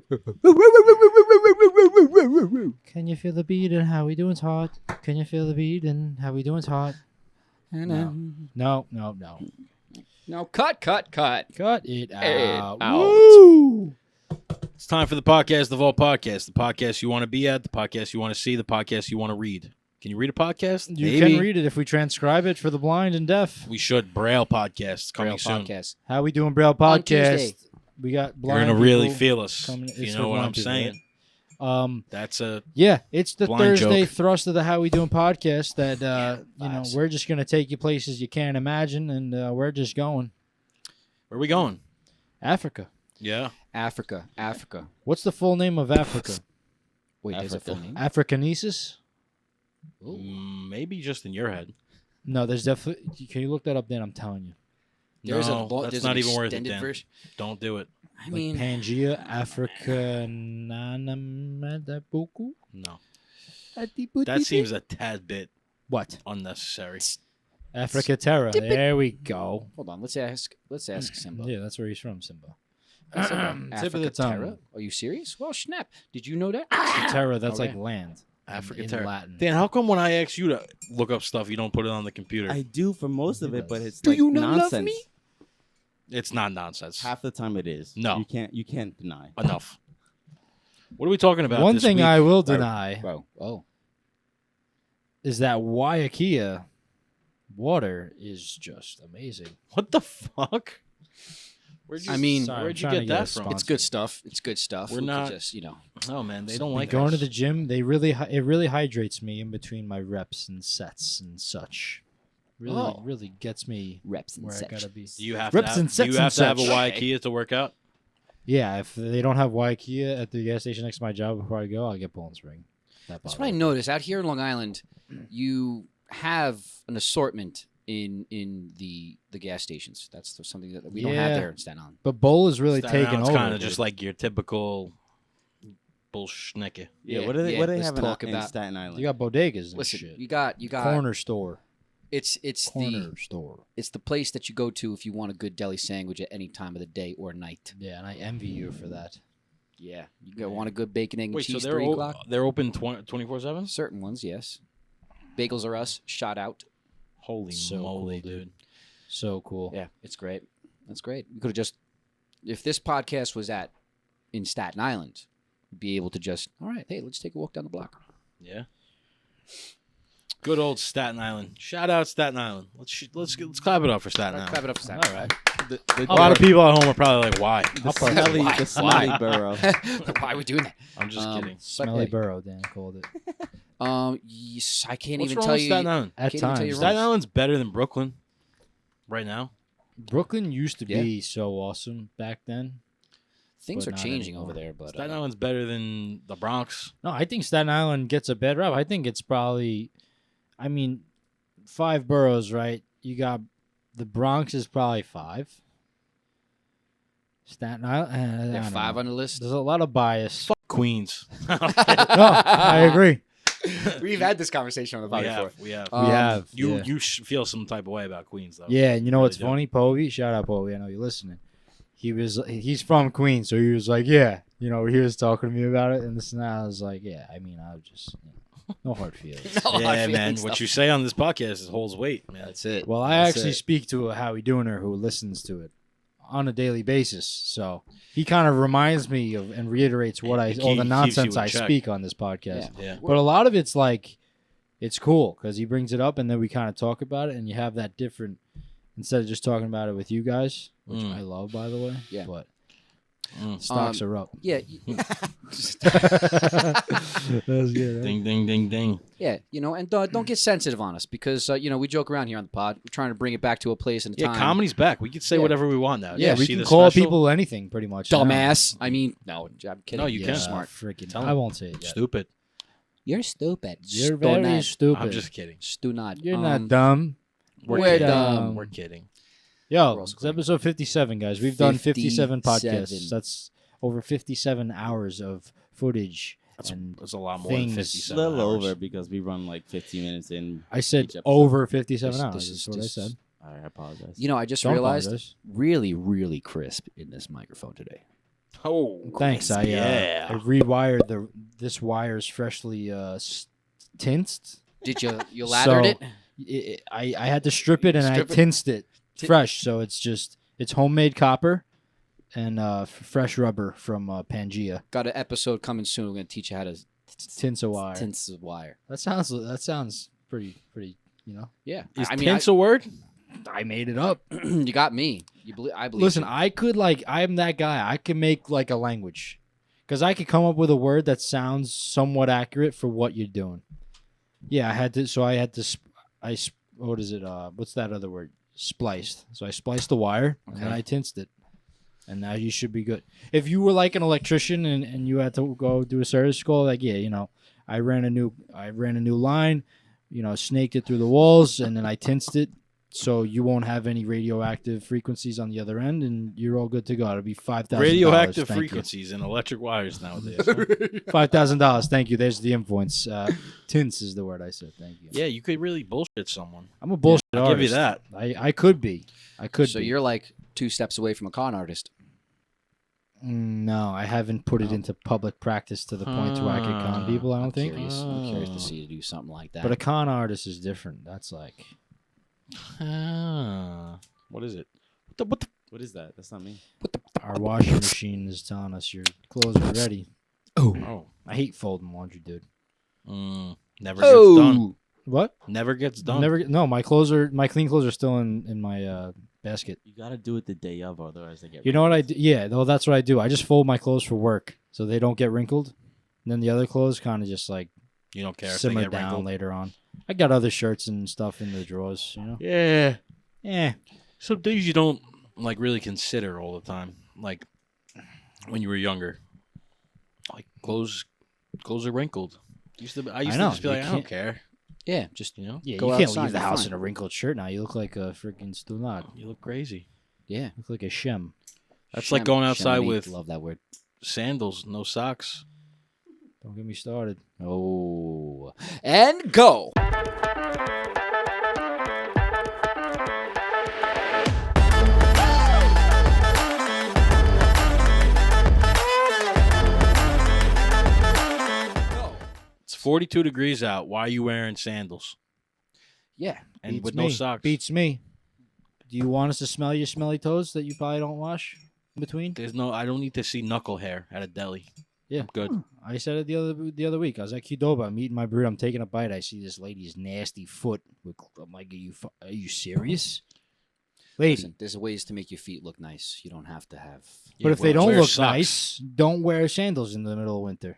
Can you feel the beat and how we doing's hot? Can you feel the beat and how we doing's hot? No. No, cut. Cut it out. out. It's time for the podcast of all podcasts. The podcast you want to be at, the podcast you want to see, the podcast you want to read. Can you read a podcast? You Maybe. can read it if we transcribe it for the blind and deaf. We should. Braille podcast coming Braille soon. podcast. How we doing, Braille On podcast? Tuesday. We got You're blind gonna really people feel us. coming- If you it's know for what blind I'm people, saying. right? That's a Yeah, it's the Blind Thursday joke. thrust of the How We Doing podcast that you know vibes. we're just gonna take you places you can't imagine, and we're just going where are we going? Africa. Yeah. Africa. What's the full name of Africa? Wait, there's a Africa. full name? Africanesis? Maybe just in your head. No, there's definitely. Can you look that up? Then I'm telling you. There's no, a that's there's not an even worth it, extended Dan. version. Don't do it. I Like mean, Pangea Africananabuku. No. That seems a tad bit What? unnecessary. Africa Terra. There we go. hold on. Let's ask Simba. Yeah, that's where he's from, Simba. Simba. Tip of the Africa tongue. Terra? Are you serious? Well, snap. Did you know that? Terra, that's Okay. like land. Africa in Terra. Latin. Dan, how come when I ask you to look up stuff, you don't put it on the computer? I do for most of it, but it's Do like you not love nonsense. me? It's not nonsense. Half the time it is. No. you can't deny. Enough. What are we talking about? One this thing week? I will deny Bro. Oh. is that Waiakea water is just amazing. What the fuck? Where'd you, I mean, Sorry, where'd I'm you trying to get get a that from? sponsor. It's good stuff. It's good stuff. We're We could not- just, Oh man, they don't Been like going us. to the gym. They really it really hydrates me in between my reps and sets and such. Really, Oh. really gets me reps and where I such. gotta be. Do you have Reps to and have, do sets you and have, to have a such. Ikea to work out? Yeah, if they don't have Waiakea at the gas station next to my job before I go, I'll get Bowling Spring. That's what I noticed. Out here in Long Island, you have an assortment in the gas stations. That's something that we don't have Yeah. there in Staten Island. But Bowl is really Staten taking Island's over. kind of dude. just like your typical bullschnicke. Yeah, Yeah, what do they yeah, what do they let's have in, talk in about- Staten Island? you got bodegas and Listen, shit. you got Corner store. it's Corner store. it's the place that you go to if you want a good deli sandwich at any time of the day or night. Yeah, and I envy you for that. Yeah, want a good bacon, egg, and Wait, so cheese. they're 3 o'clock. they're open 24/7? Certain ones, yes. Bagels are us. Shout out. Holy So moly, cool, dude! So cool. Yeah, it's great. That's great. We could have just, if this podcast was in Staten Island, we'd be able to just, all right, hey, let's take a walk down the block. Yeah. Good old Staten Island. Shout out Staten Island. Let's clap it up for Staten Island. Clap it up for Staten All right. A lot of people at home are probably like, "Why?" the smelly borough. Why are we doing that? I'm just kidding. Smelly hey. Burrow, Dan called it. Yes, I can't What's even wrong tell with you. Staten Island? At Can't even tell you times. wrong. Staten Island's better than Brooklyn right now. Brooklyn used to Yeah. be so awesome back then. Things but are not changing anymore. over there, but Staten Island's better than the Bronx. No, I think Staten Island gets a bad rap. I think it's probably, 5 boroughs, right? You got the Bronx is probably 5. Staten Island, I there don't are 5 know. on the list. There's a lot of bias. Fuck Queens. No, I agree. We've had this conversation on the we podcast have. before. We have. We have. You yeah. you feel some type of way about Queens though. Yeah, and you know Really what's do. funny, Povey? Shout out Povey. I know you're listening. He's from Queens, so he was like, yeah, he was talking to me about it and this and that. I was like, yeah, I was just no hard feelings. No hard Yeah, man. feelings What stuff. you say on this podcast holds weight, man. That's it. Well, I That's actually it. speak to a Howie Dooner who listens to it on a daily basis, so he kind of reminds me of and reiterates what It all the keeps you nonsense in I check. speak on this podcast. Yeah. Yeah. But a lot of it's like, it's cool because he brings it up and then we kind of talk about it, and you have that different instead of just talking about it with you guys, which Mm. I love, by the way. Yeah. But Mm. stocks are up. Yeah, That was good. Right? Ding ding ding ding. yeah, and don't get sensitive on us because we joke around here on the pod. We're trying to bring it back to a place and a Yeah, time. comedy's back. We can say Yeah. whatever we want now. Yeah, You we see can the call special? people anything pretty much. now. Dumbass. I mean, no, I'm kidding. No, you Yeah, can. Smart. Freaking. Tell I him. won't say it yet. Stupid. You're stupid. You're very stupid. I'm just kidding. Stunad. You're not dumb. We're kidding. dumb. We're kidding. Yo, We're also it's episode 57, guys. We've done 57 podcasts. 57. That's over 57 hours of footage. That's and a lot more things. than A 57 little hours. over because we run like 15 minutes in. I said Each episode. over 57 This- hours. this That's is- what I this- said. I apologize. I just Don't realized apologize. really, really crisp in this microphone today. Oh, Thanks. I rewired this wire's freshly tinsed. Did you lathered So, it? I had to strip it and I Strip it? tinsed it fresh. So it's homemade copper and fresh rubber from Pangea. Got an episode coming soon. We're gonna teach you how to Tints a wire. tints the wire. That sounds pretty. Yeah, Is I mean, tints a word? I made it up. you got me. I believe. Listen, you. I'm that guy. I can make like a language, because I could come up with a word that sounds somewhat accurate for what you're doing. Yeah, I had to. So I had to. What is it? What's that other word? Spliced. So I spliced the wire and then I tinsed it, and now you should be good. If you were like an electrician and you had to go do a service call, like I ran a new line, snaked it through the walls, and then I tinsed it. So you won't have any radioactive frequencies on the other end, and you're all good to go. It'll be $5,000. Radioactive frequencies in electric wires nowadays. Huh? $5,000. Thank you. There's the invoice. Tints is the word I said. Thank you. Yeah, you could really bullshit someone. I'm a bullshit I'll artist. give you that. I could be. So you're like 2 steps away from a con artist. No, I haven't put it into public practice to the point to where I could con people. I don't think. I'm curious to see you do something like that. But a con artist is different. That's like. What is it? What is that? That's not me. Our washing machine is telling us your clothes are ready. Oh. I hate folding laundry, dude. Never gets done. What? Never gets done. No, my clean clothes are still in my basket. You gotta do it the day of, otherwise they get. You know what I do? Yeah, well, that's what I do. I just fold my clothes for work so they don't get wrinkled. And then the other clothes kind of just like You don't care if they simmer get down wrinkled. later on. I got other shirts and stuff in the drawers, Yeah. Yeah. Some things you don't like really consider all the time. Like when you were younger. Like clothes are wrinkled. I used to just be you like, I don't can't- care. yeah, just Yeah, Go you can't outside, leave the you're house fine. in a wrinkled shirt now. You look like a freaking stunad. You look crazy. yeah. You look like a shem. That's like going outside Chamois, with love that word. sandals, no socks. Don't get me started. Oh, and go. It's 42 degrees out. Why are you wearing sandals? Yeah, And Beats with me. no socks? Beats me. Do you want us to smell your smelly toes that you probably don't wash in between? I don't need to see knuckle hair at a deli. Yeah. I'm good. I said it the other week. I was at Qdoba. I'm eating my burrito. I'm taking a bite. I see this lady's nasty foot. I'm like, are you serious? Lady. listen, there's ways to make your feet look nice. You don't have to have. But if they don't wear look socks. nice, don't wear sandals in the middle of winter.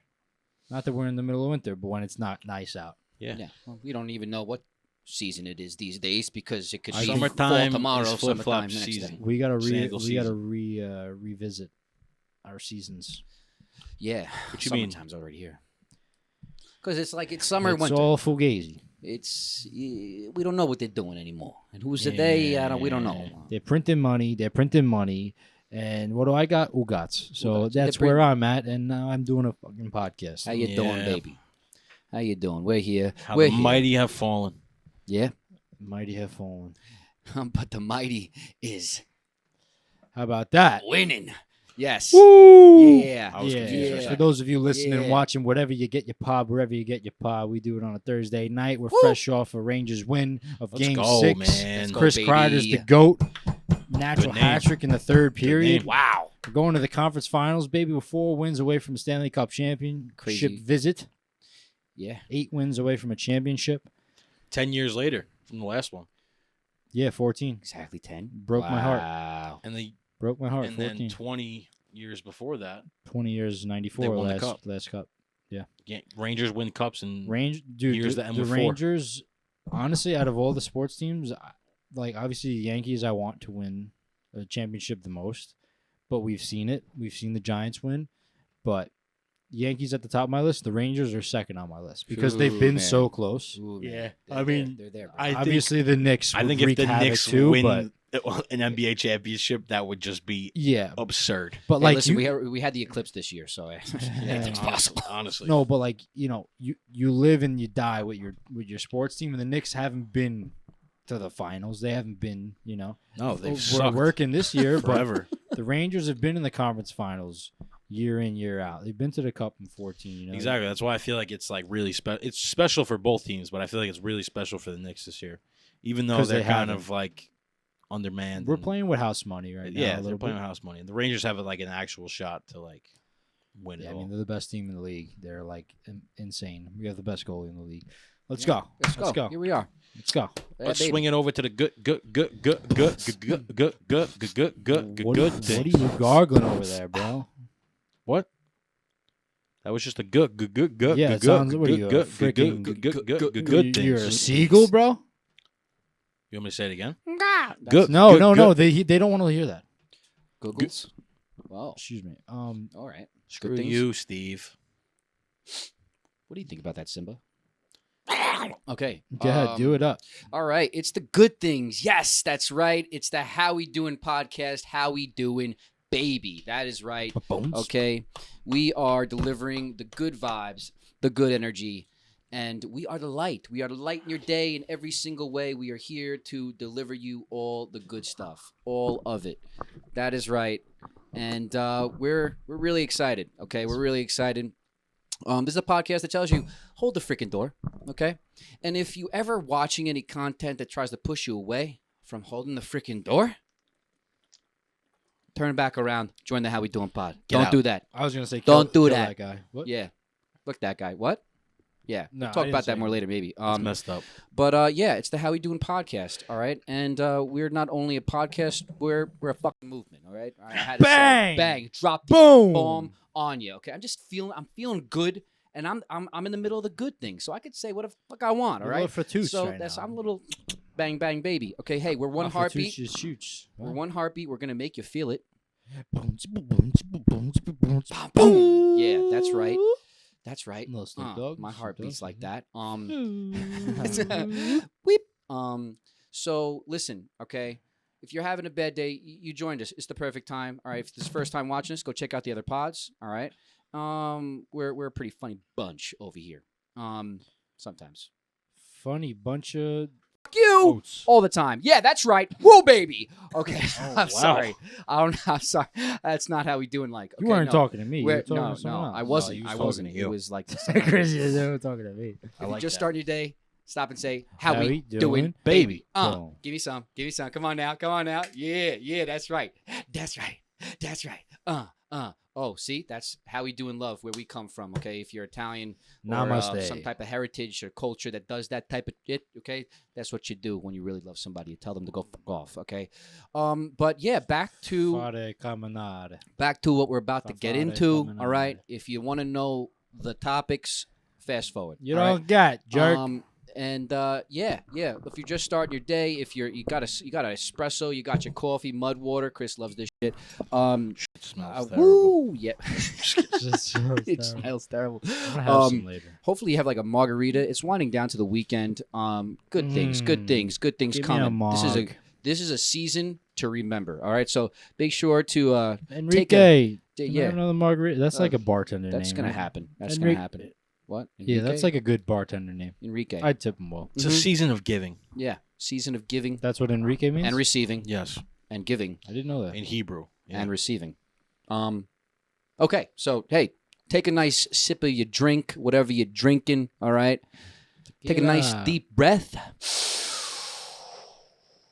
Not that we're in the middle of winter, but when it's not nice out. Yeah. Yeah, well, we don't even know what season it is these days because it could I- be Summertime fall tomorrow, is summertime flip-flop the next season. day. We gotta Sandal revisit our seasons. Yeah, What you mean? summertime's already here. Because it's like it's summer, It's winter. all fugazi. We don't know what they're doing anymore. And who's the day? We don't know. They're printing money. And what do I got? Ugats. So Ugats. that's They're where I'm at, and now I'm doing a fucking podcast. How you doing, Yeah. baby? How you doing? We're here. How We're the here. mighty have fallen. Yeah, Mighty have fallen. but the mighty is How about that? winning. Yes. Woo! Yeah. I was Yeah. confused for a Yeah. For those of you listening, Yeah. watching, whatever you get your pod, wherever you get your pod, we do it on a Thursday night. We're fresh off a Rangers win of Let's Game go, 6. man. Let's go, Chris baby. Kreider's the GOAT. Natural Good name. hat trick in the third period. name. Wow. We're going to the conference finals, baby. We're 4 wins away from a Stanley Cup championship Crazy. visit. Yeah. 8 wins away from a championship. 10 years later from the last one. Yeah, 14. Exactly 10. Broke my heart. Wow. And Broke my heart. and 14. then 20 years before that, 20 years, 94 They won the last, cup. last cup. Rangers win cups and Dude, Years the, that end the with 4. Rangers, honestly, out of all the sports teams, like obviously the Yankees, I want to win a championship the most, but we've seen it. We've seen the Giants win, but Yankees at the top of my list. The Rangers are second on my list because they've Ooh, been man. so close. Ooh, man. Yeah, They're I mean, there. They're there. I think- Obviously, the Knicks. I would think if wreak the havoc Knicks too, win but an NBA championship, that would just be yeah, absurd. but Hey, like listen, you, we had the eclipse this year, so anything's Yeah. possible. Honestly. no, but like you live and you die with your sports team, and the Knicks haven't been to the finals. They haven't been, No, they've we're sucked working this year, but forever. The Rangers have been in the conference finals year in, year out. They've been to the Cup in 14. You know, Exactly. That's why I feel like it's like really special. It's special for both teams, but I feel like it's really special for the Knicks this year, even though 'Cause they're they kind haven't. of like undermanned. We're and- playing with house money right now. Yeah, a they're little playing bit. with house money, and the Rangers have like an actual shot to like win it Yeah, I all. mean they're the best team in the league. They're like insane. We have the best goalie in the league. Let's Yeah, go. Let's go. Here we are. Let's go. Let's baby. swing it over to the good What are thing. you gargling over there, bro? What? That was just a good. Yeah, it sounds- what are you, a freaking- good thing. You're a seagull, bro? You want me to say it again? Good. No, good, no, good. no. They don't want to hear that. Googles. Wow. Excuse me. All right. Screw Good things. you, Steve. What do you think about that, Simba? Okay. Go ahead, do it up. All right. It's the good things. Yes, that's right. It's the How We Doing podcast. How We Doing, baby. That is right. Okay. We are delivering the good vibes, the good energy, and we are the light. We are the light in your day in every single way. We are here to deliver you all the good stuff, all of it. That is right. And we're really excited. Okay, we're really excited. This is a podcast that tells you hold the freaking door. Okay, and if you ever watching any content that tries to push you away from holding the freaking door, turn back around. Join the How We Doing pod. Get Don't out. do that. I was gonna say, Don't do kill that. guy. What? Yeah, look that guy. What? Yeah, No, we'll I talk didn't about say that more anything. later, maybe. It's messed up. But yeah, it's the How We Doing podcast, all right? And we're not only a podcast, we're a fucking movement, all right? I had to Bang! say, bang, drop the Boom! bomb on you, okay? I'm feeling good, and I'm in the middle of the good thing, so I could say what the fuck I want, all You're right? a little fatouche So right now. I'm a little bang bang baby, okay? Hey, we're one Oh, heartbeat. fatouche is shoots. We're one heartbeat. We're gonna make you feel it. Boom. Boom. Yeah, that's right. That's right. Little Snoop Dogg. My Snoop heart beats Dogg. like that. Mm-hmm. Weep. So listen, okay. If you're having a bad day, you joined us. It's the perfect time. All right. If this is the first time watching us, go check out the other pods. All right. We're a pretty funny bunch over here. Sometimes. Funny bunch of Fuck you oats. all the time. Yeah, that's right. Whoa, baby. Okay. Oh, I'm wow. sorry. I'm sorry. That's not how we doing. Like You okay, weren't no. talking to me. You were Where- talking no, to someone no, else. I wasn't. he was I talking wasn't. to It you. was like Chris is talking to me. if you like just that. starting your day, stop and say, "How, How we we doing, doing, baby?" Boom. Give me some. Give me some. Come on now. Come on now. Yeah. That's right. That's right. That's right. Oh, see, that's how we do in love, where we come from. Okay, if you're Italian or Namaste. some type of heritage or culture that does that type of shit, okay, that's what you do when you really love somebody. You tell them to go fuck off. Okay, but yeah, back to Fare camminare. what we're about to get Fare into. camminare. All right, if you want to know the topics, fast forward. You all right? don't get jerk. And yeah. If you're just starting your day, if you got an espresso, you got your coffee, mud water. Chris loves this shit. It smells terrible. Woo, yeah. Just It smells terrible. I'm gonna have some later. Hopefully you have like a margarita. It's winding down to the weekend. Good things Give me a coming. This is a season to remember. All right, so make sure to Enrique. Can I yeah. have another margarita. That's like a bartender name. That's gonna right? happen. That's Enrique- gonna happen. What? Yeah, that's Enrique? like a good bartender name. Enrique. I'd tip him well. It's a season of giving. Yeah, season of giving That's what Enrique means. and receiving Yes, and giving I didn't know that. in Hebrew. Yeah. and receiving. Okay, so hey, take a nice sip of your drink, whatever you're drinking. All right, take a nice Tequila. deep breath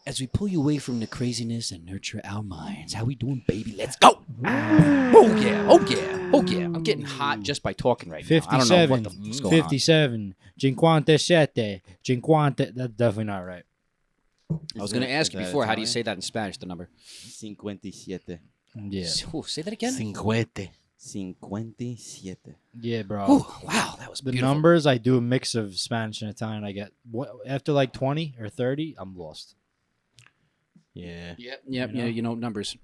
as we pull you away from the craziness and nurture our minds. How we doing, baby? Let's go! Oh yeah! Oh yeah! Oh yeah! I'm getting hot just by talking right now. I don't know what the fuck's going on. 57, 57, 50. That's definitely not right. I was going to ask you before. How do you say that in Spanish? The number? 57. Yeah. Ooh, say that again. Cinquete. 57. Yeah, bro. Ooh, wow, that was The beautiful. numbers, I do a mix of Spanish and Italian. I get after like 20 or 30, I'm lost. Yeah. Yep. You know? You know numbers.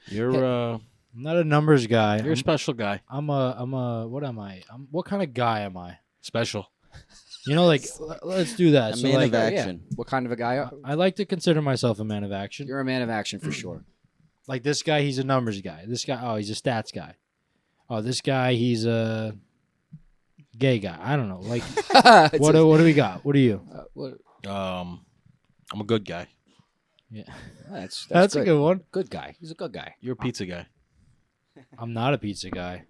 You're I'm not a numbers guy. you're a special guy. I'm a what am I? What kind of guy am I? Special. You know, like let's do that. A So man like, of action. What kind of a guy? I like to consider myself a man of action. You're a man of action for sure. Like this guy, he's a numbers guy. This guy, oh, he's a stats guy. Oh, this guy, he's a gay guy. I don't know. Like, what do we got? What are you? what, I'm a good guy. Yeah, That's a good one. Good guy. He's a good guy. You're a pizza guy. I'm not a pizza guy.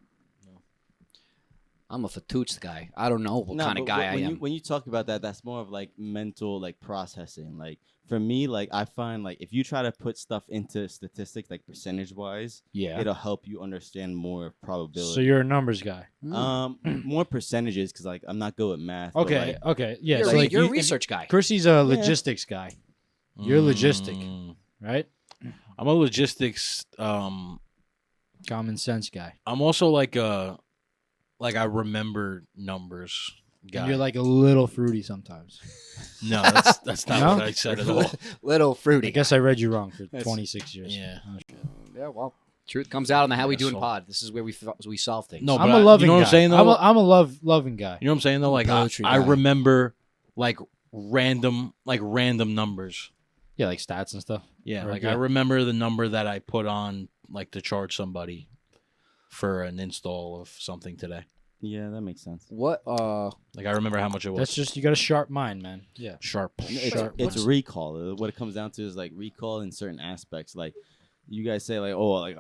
I'm a fatoots guy. I don't know what kind of guy I am. When you talk about that, that's more of like mental like processing. Like for me, like I find like if you try to put stuff into statistics, like percentage wise, Yeah. it'll help you understand more probability. So you're a numbers guy. More percentages because like I'm not good at math. but, Okay. like, Okay. Yeah. You're, so like you're a you- research guy. Chrissy's a logistics guy, You're logistic. right? I'm a logistics. Common sense guy. I'm also like I remember numbers guy. And you're like a little fruity sometimes. no, that's not No? what I said at all. Little fruity. I guess I read you wrong for That's- 26 years. Yeah. Yeah, well, truth comes out on the How We Doing So- pod. This is where we solve things. No, I'm but a loving you know guy. what I'm saying though. I'm a loving guy. You know what I'm saying though? Like Poetry I guy. remember like random numbers. Yeah, like stats and stuff. Yeah, Right, like yeah. I remember the number that I put on like to charge somebody for an install of something today. yeah, that makes sense. What? Like I remember how much it was. That's just you got a sharp mind, man. Yeah. sharp. It's, Sure. it's What's- recall. What it comes down to is like recall in certain aspects. Like you guys say, like, oh, like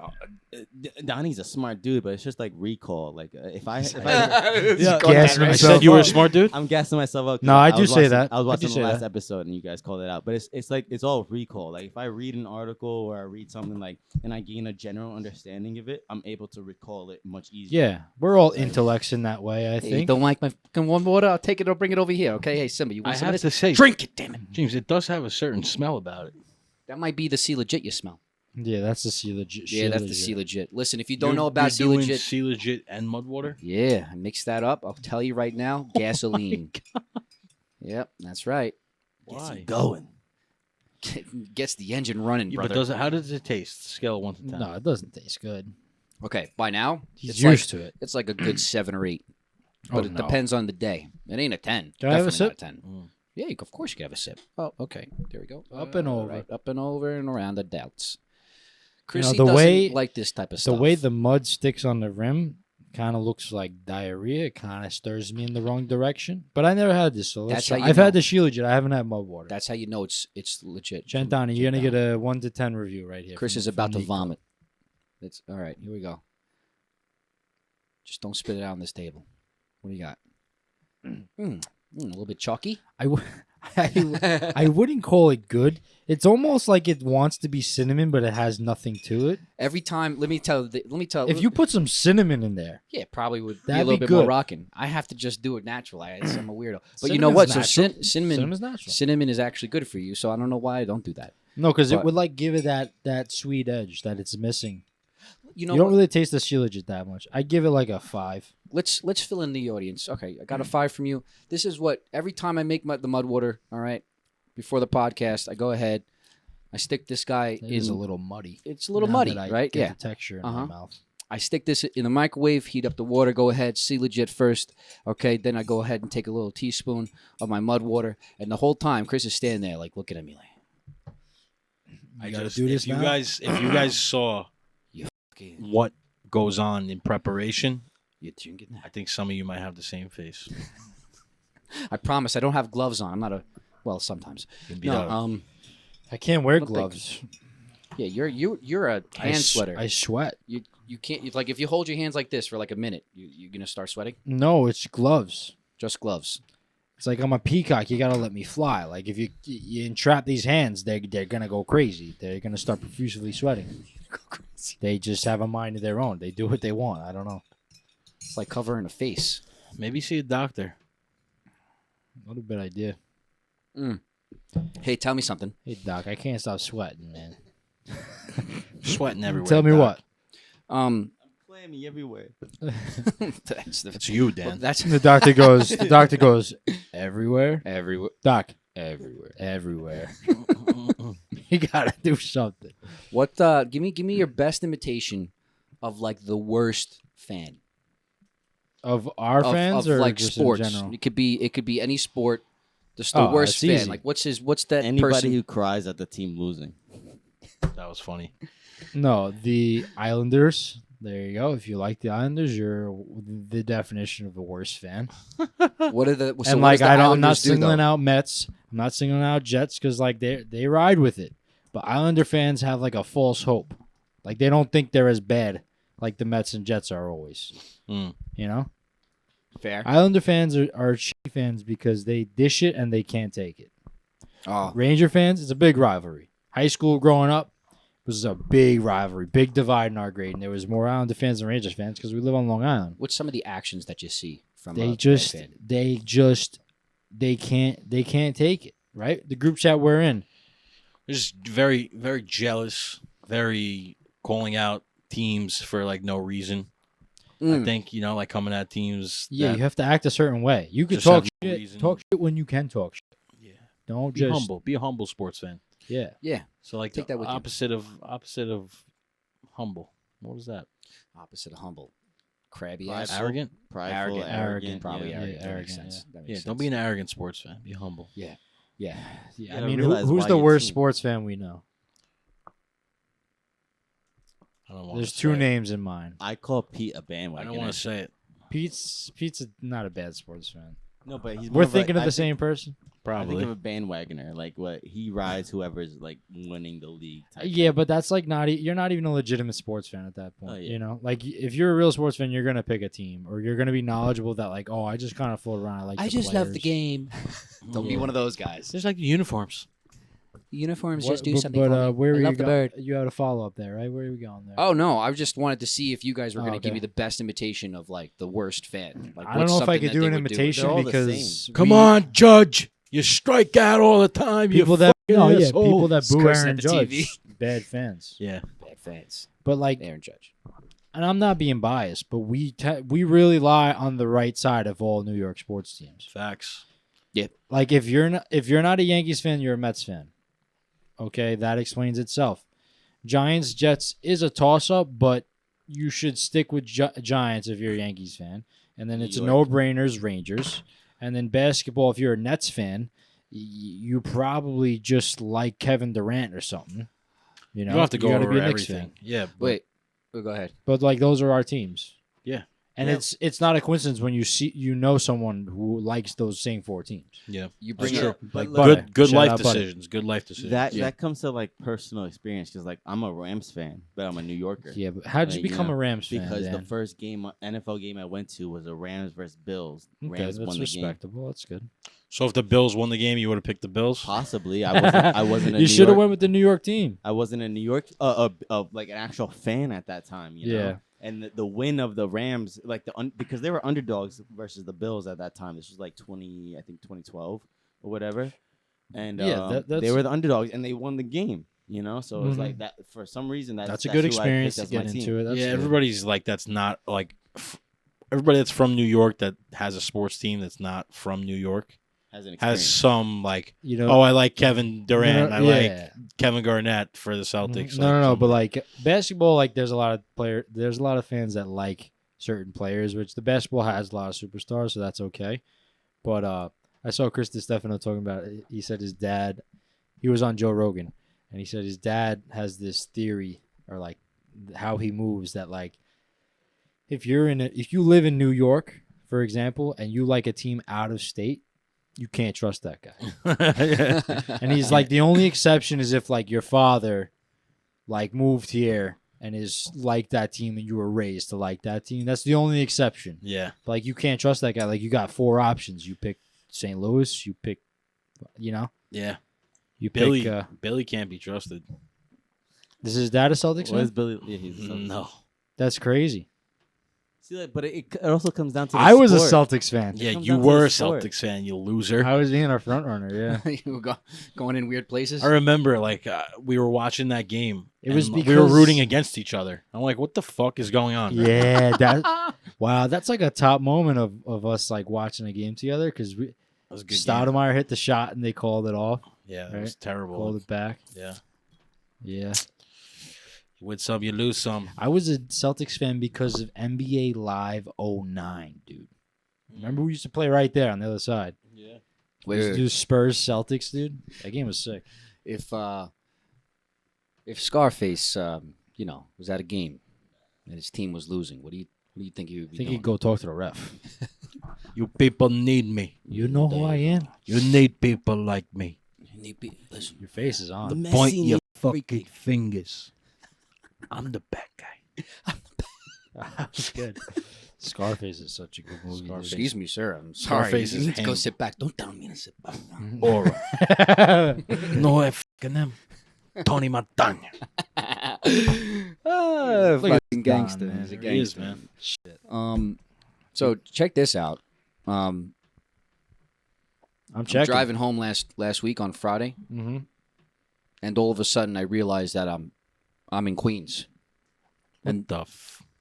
Donnie's a smart dude, but it's just like recall. Like if I Yeah, Going gas down I right. said you were a up. smart dude. I'm gassing myself up. 'cause No, I do was say watching- that. I was I do watching the say last that. episode and you guys called it out. But it's like it's all recall. Like if I read an article or I read something like and I gain a general understanding of it, I'm able to recall it much easier. Yeah, we're all intellects in that way, I Hey, you think. don't like my fucking warm water? I'll take it or bring it over here. Okay, hey Simba, you I want some of have this? to say, Drink it, damn it. James, it does have a certain smell about it. That might be the C legit you smell. Yeah, that's the C legit. Yeah, that's the C legit. Listen, if you don't know about C you're doing legit, C legit and mud water. yeah, mix that up. I'll tell you right now, gasoline. Yep, that's right. Gets you Why? going. Gets the engine running, Yeah, brother. but does it? How does it taste? Scale of 1 to 10. No, it doesn't taste good. Okay, by now He's it's used to like, it. It's like a good 7 or 8, Oh, but it no. depends on the day. It ain't a 10. Can I have a Definitely not sip? 10. Mm. Yeah, of course you can have a sip. Oh, okay. There we go. Up and over. Right, up and over and around the doubts. You know, Chrissy the doesn't way- like this type of The stuff. way the mud sticks on the rim kind of looks like diarrhea. It kind of stirs me in the wrong direction. But I never had this, so let's That's try. how you I've know. had the She Legit. I haven't had mud water. That's how you know it's legit. Gentani, you're gonna get a 1 to 10 review right here. Chris from- is about to from Nico. vomit. It's all right. Here we go. Just don't spit it out on this table. What do you got? A little bit chalky. I wouldn't call it good. It's almost like it wants to be cinnamon, but it has nothing to it. Every time, let me tell. If you put some cinnamon in there, yeah, probably would be a That'd little be bit more good. rocking. I have to just do it natural. I'm a weirdo. But you know what? Cinnamon's So natural. cinnamon, cinnamon's natural. cinnamon is actually good for you. So I don't know why I don't do that. No, because it But- would like give it that sweet edge that it's missing. You know You don't what? really taste the She Legit that much. I give it like a 5. Let's fill in the audience. Okay, I got a 5 from you. This is what every time I make the mud water. All right, before the podcast, I go ahead. I stick this guy It in. is a little muddy. It's a little Now muddy, that I right? get Yeah. the texture in Uh-huh. my mouth. I stick this in the microwave, heat up the water, go ahead, see legit first. Okay, then I go ahead and take a little teaspoon of my mud water, and the whole time Chris is standing there like looking at me like, You gotta do this if you now? guys saw "Okay, what goes on in preparation, you drinking that?" I think some of you might have the same face. I promise I don't have gloves on. I'm not sometimes. You can beat No, out. I can't wear don't think- gloves. yeah, you're a hand sweater. I sweat. You can't like if you hold your hands like this for like a minute, you're gonna start sweating. No, it's gloves. Just gloves. It's like I'm a peacock. You gotta let me fly. Like if you entrap these hands, they're gonna go crazy. They're gonna start profusely sweating. They just have a mind of their own. They do what they want. I don't know. It's like covering a face. Maybe see a doctor. What a bad idea. Hey, tell me something. Hey doc, I can't stop sweating, man. Sweating everywhere. Tell me Doc. what. I'm clammy everywhere. that's the, It's you, Dan. that's The doctor goes. The doctor goes everywhere. everywhere. Doc, Everywhere. everywhere. You gotta do something. What? Give me your best imitation of like the worst fan Of our of, fans of or like just sports. in general? It could be any sport. Just the Oh, worst it's fan. easy. Like what's that Anybody person? who cries at the team losing. That was funny. No, the Islanders. There you go. If you like the Islanders, you're the definition of the worst fan. What are the so And what does like the I'm not Islanders do, singling though? out Mets. I'm not singling out Jets because like they ride with it. But Islander fans have like a false hope. Like they don't think they're as bad like the Mets and Jets are always. Mm. You know? Fair. Islander fans are shitty fans because they dish it and they can't take it. Oh, Ranger fans, it's a big rivalry. High school growing up was a big rivalry, big divide in our grade. And there was more Islander fans than Rangers fans because we live on Long Island. what's some of the actions that you see from They a just fan? they can't take it, right? The group chat we're in. They're just very, very jealous, very calling out teams for like no reason. I think, like coming at teams. Yeah, that you have to act a certain way. You can just talk have no shit. reason. Talk shit when you can talk shit. Yeah. Don't Be just humble. Be a humble sports fan. Yeah. Yeah, So like Take the that with you. opposite of humble. What is that? opposite of humble, crabby Prideful. ass, Arrogant? Prideful, Arrogant, probably yeah. arrogant. Yeah, That makes arrogant, sense. That makes Yeah, sense. don't be an arrogant sports fan. Be humble. Yeah. Yeah. I gotta mean, realize who's why the your worst team- sports fan we know? I don't want There's to two say names in mind. I call Pete a it. bandwagon. I don't want to say it. Pete's not a bad sports fan. No, but he's. We're thinking of the same person. I think Probably. of a bandwagoner, like what he rides whoever's like winning the league. Type Yeah, thing. but that's like you're not even a legitimate sports fan at that point. Oh, yeah. You know, like if you're a real sports fan, you're gonna pick a team or you're gonna be knowledgeable that like, oh, I just kind of float around. I like. I the just love the players. game. Don't be Yeah. one of those guys. There's like the uniforms. Uniforms What- just do but, something. But for me. where I are love you the going? bird. You had a follow up there, right? Where are we going there? Oh no, I just wanted to see if you guys were Oh, going to give okay. me the best imitation of like the worst fan. Like, I don't what's know if I something could that do they an would imitation They're all the because Come we- on, Judge. You strike out all the time. people you that fucking people asshole. that boo Cursing Aaron at the Judge, TV. bad fans. Yeah. Bad fans. But like, Aaron Judge. and I'm not being biased, but we really lie on the right side of all New York sports teams. Facts. Like if you're not a Yankees fan, you're a Mets fan. Okay, that explains itself. Giants Jets is a toss up, but you should stick with Giants if you're a Yankees fan, and then New it's a York. no-brainers Rangers, and then basketball if you're a Nets fan, you probably just like Kevin Durant or something. You know, You don't have to go gotta over be a Knicks everything. fan. Yeah. but- Wait, go ahead. But like those are our teams. Yeah. And Yeah. it's not a coincidence when you know someone who likes those same four teams. Yeah. You That's bring true. up Like look, Butter. Good Shout life out Butter. decisions. Good life decisions. that Yeah. that comes to like personal experience because like I'm a Rams fan, but I'm a New Yorker. Yeah, but how did you Like, become know, a Rams fan? Because the Dan? first NFL game I went to was a Rams versus Bills. Okay, Rams that's won the game. respectable. That's good. So if the Bills won the game, you would have picked the Bills? Possibly, I wasn't. A You New should have York- went with the New York team. I wasn't a New York, like an actual fan at that time. You know? Yeah. And the win of the Rams, like because they were underdogs versus the Bills at that time. This was like 2012 or whatever. And Yeah, they that's- were the underdogs, and they won the game. You know, so it's Mhm. like that for some reason. That's a good who I experience picked to as my get team. into it. That's yeah, good. everybody's like, that's not like, everybody that's from New York that has a sports team that's not from New York Has an has experience. some like, You know, oh, I like Kevin Durant. I like yeah. Kevin Garnett for the Celtics. No, but like basketball, like there's a lot of fans that like certain players, which the basketball has a lot of superstars, so that's okay. But I saw Chris DiStefano talking about it. He said his dad, he was on Joe Rogan, and he said his dad has this theory or like how he moves that like if you live in New York, for example, and you like a team out of state, you can't trust that guy. And he's like, the only exception is if like your father like moved here and is like that team and you were raised to like that team. That's the only exception. yeah. Like you can't trust that guy. Like you got four options. You pick St. Louis, you pick Yeah. you Billy pick Billy can't be trusted. this is dad a Celtics What is fan? Billy? Yeah, he's a Celtics. No. That's crazy. See, like, but it also comes down to. The I was sport. a Celtics fan. Yeah, comes you down to were the a sport. Celtics fan, you loser. I was being our front runner, yeah. you were going in weird places. I remember, like, we were watching that game. It was and we were because- rooting against each other. I'm like, what the fuck is going on? Yeah, that wow, that's like a top moment of us like watching a game together because we That was a good game. Stoudemire hit the shot and they called it off, Yeah, it right? was terrible. called it back. Yeah. Yeah. You win some, you lose some. I was a Celtics fan because of NBA Live 09, dude. Remember we used to play right there on the other side. Yeah. We used to do Spurs Celtics, dude. That game was sick. If Scarface, was at a game and his team was losing, what do you think he would I be think doing? he'd go talk to the ref. You people need me. You know who I am? You need people like me. Listen, Your face is on. Point your fucking fingers. I'm the bad guy. That's good. Scarface is such a good movie. dude. Excuse me, sir. I'm sorry. Scarface You is need to go him. sit back. Don't tell me to sit back. Or no, I fucking them. Tony Montana. Look at Fucking Don, gangster. man. He's a He is, gangster. man. So check this out. I'm I'm checking. driving home last week on Friday, Mm-hmm. and all of a sudden I realized that I'm in Queens. And the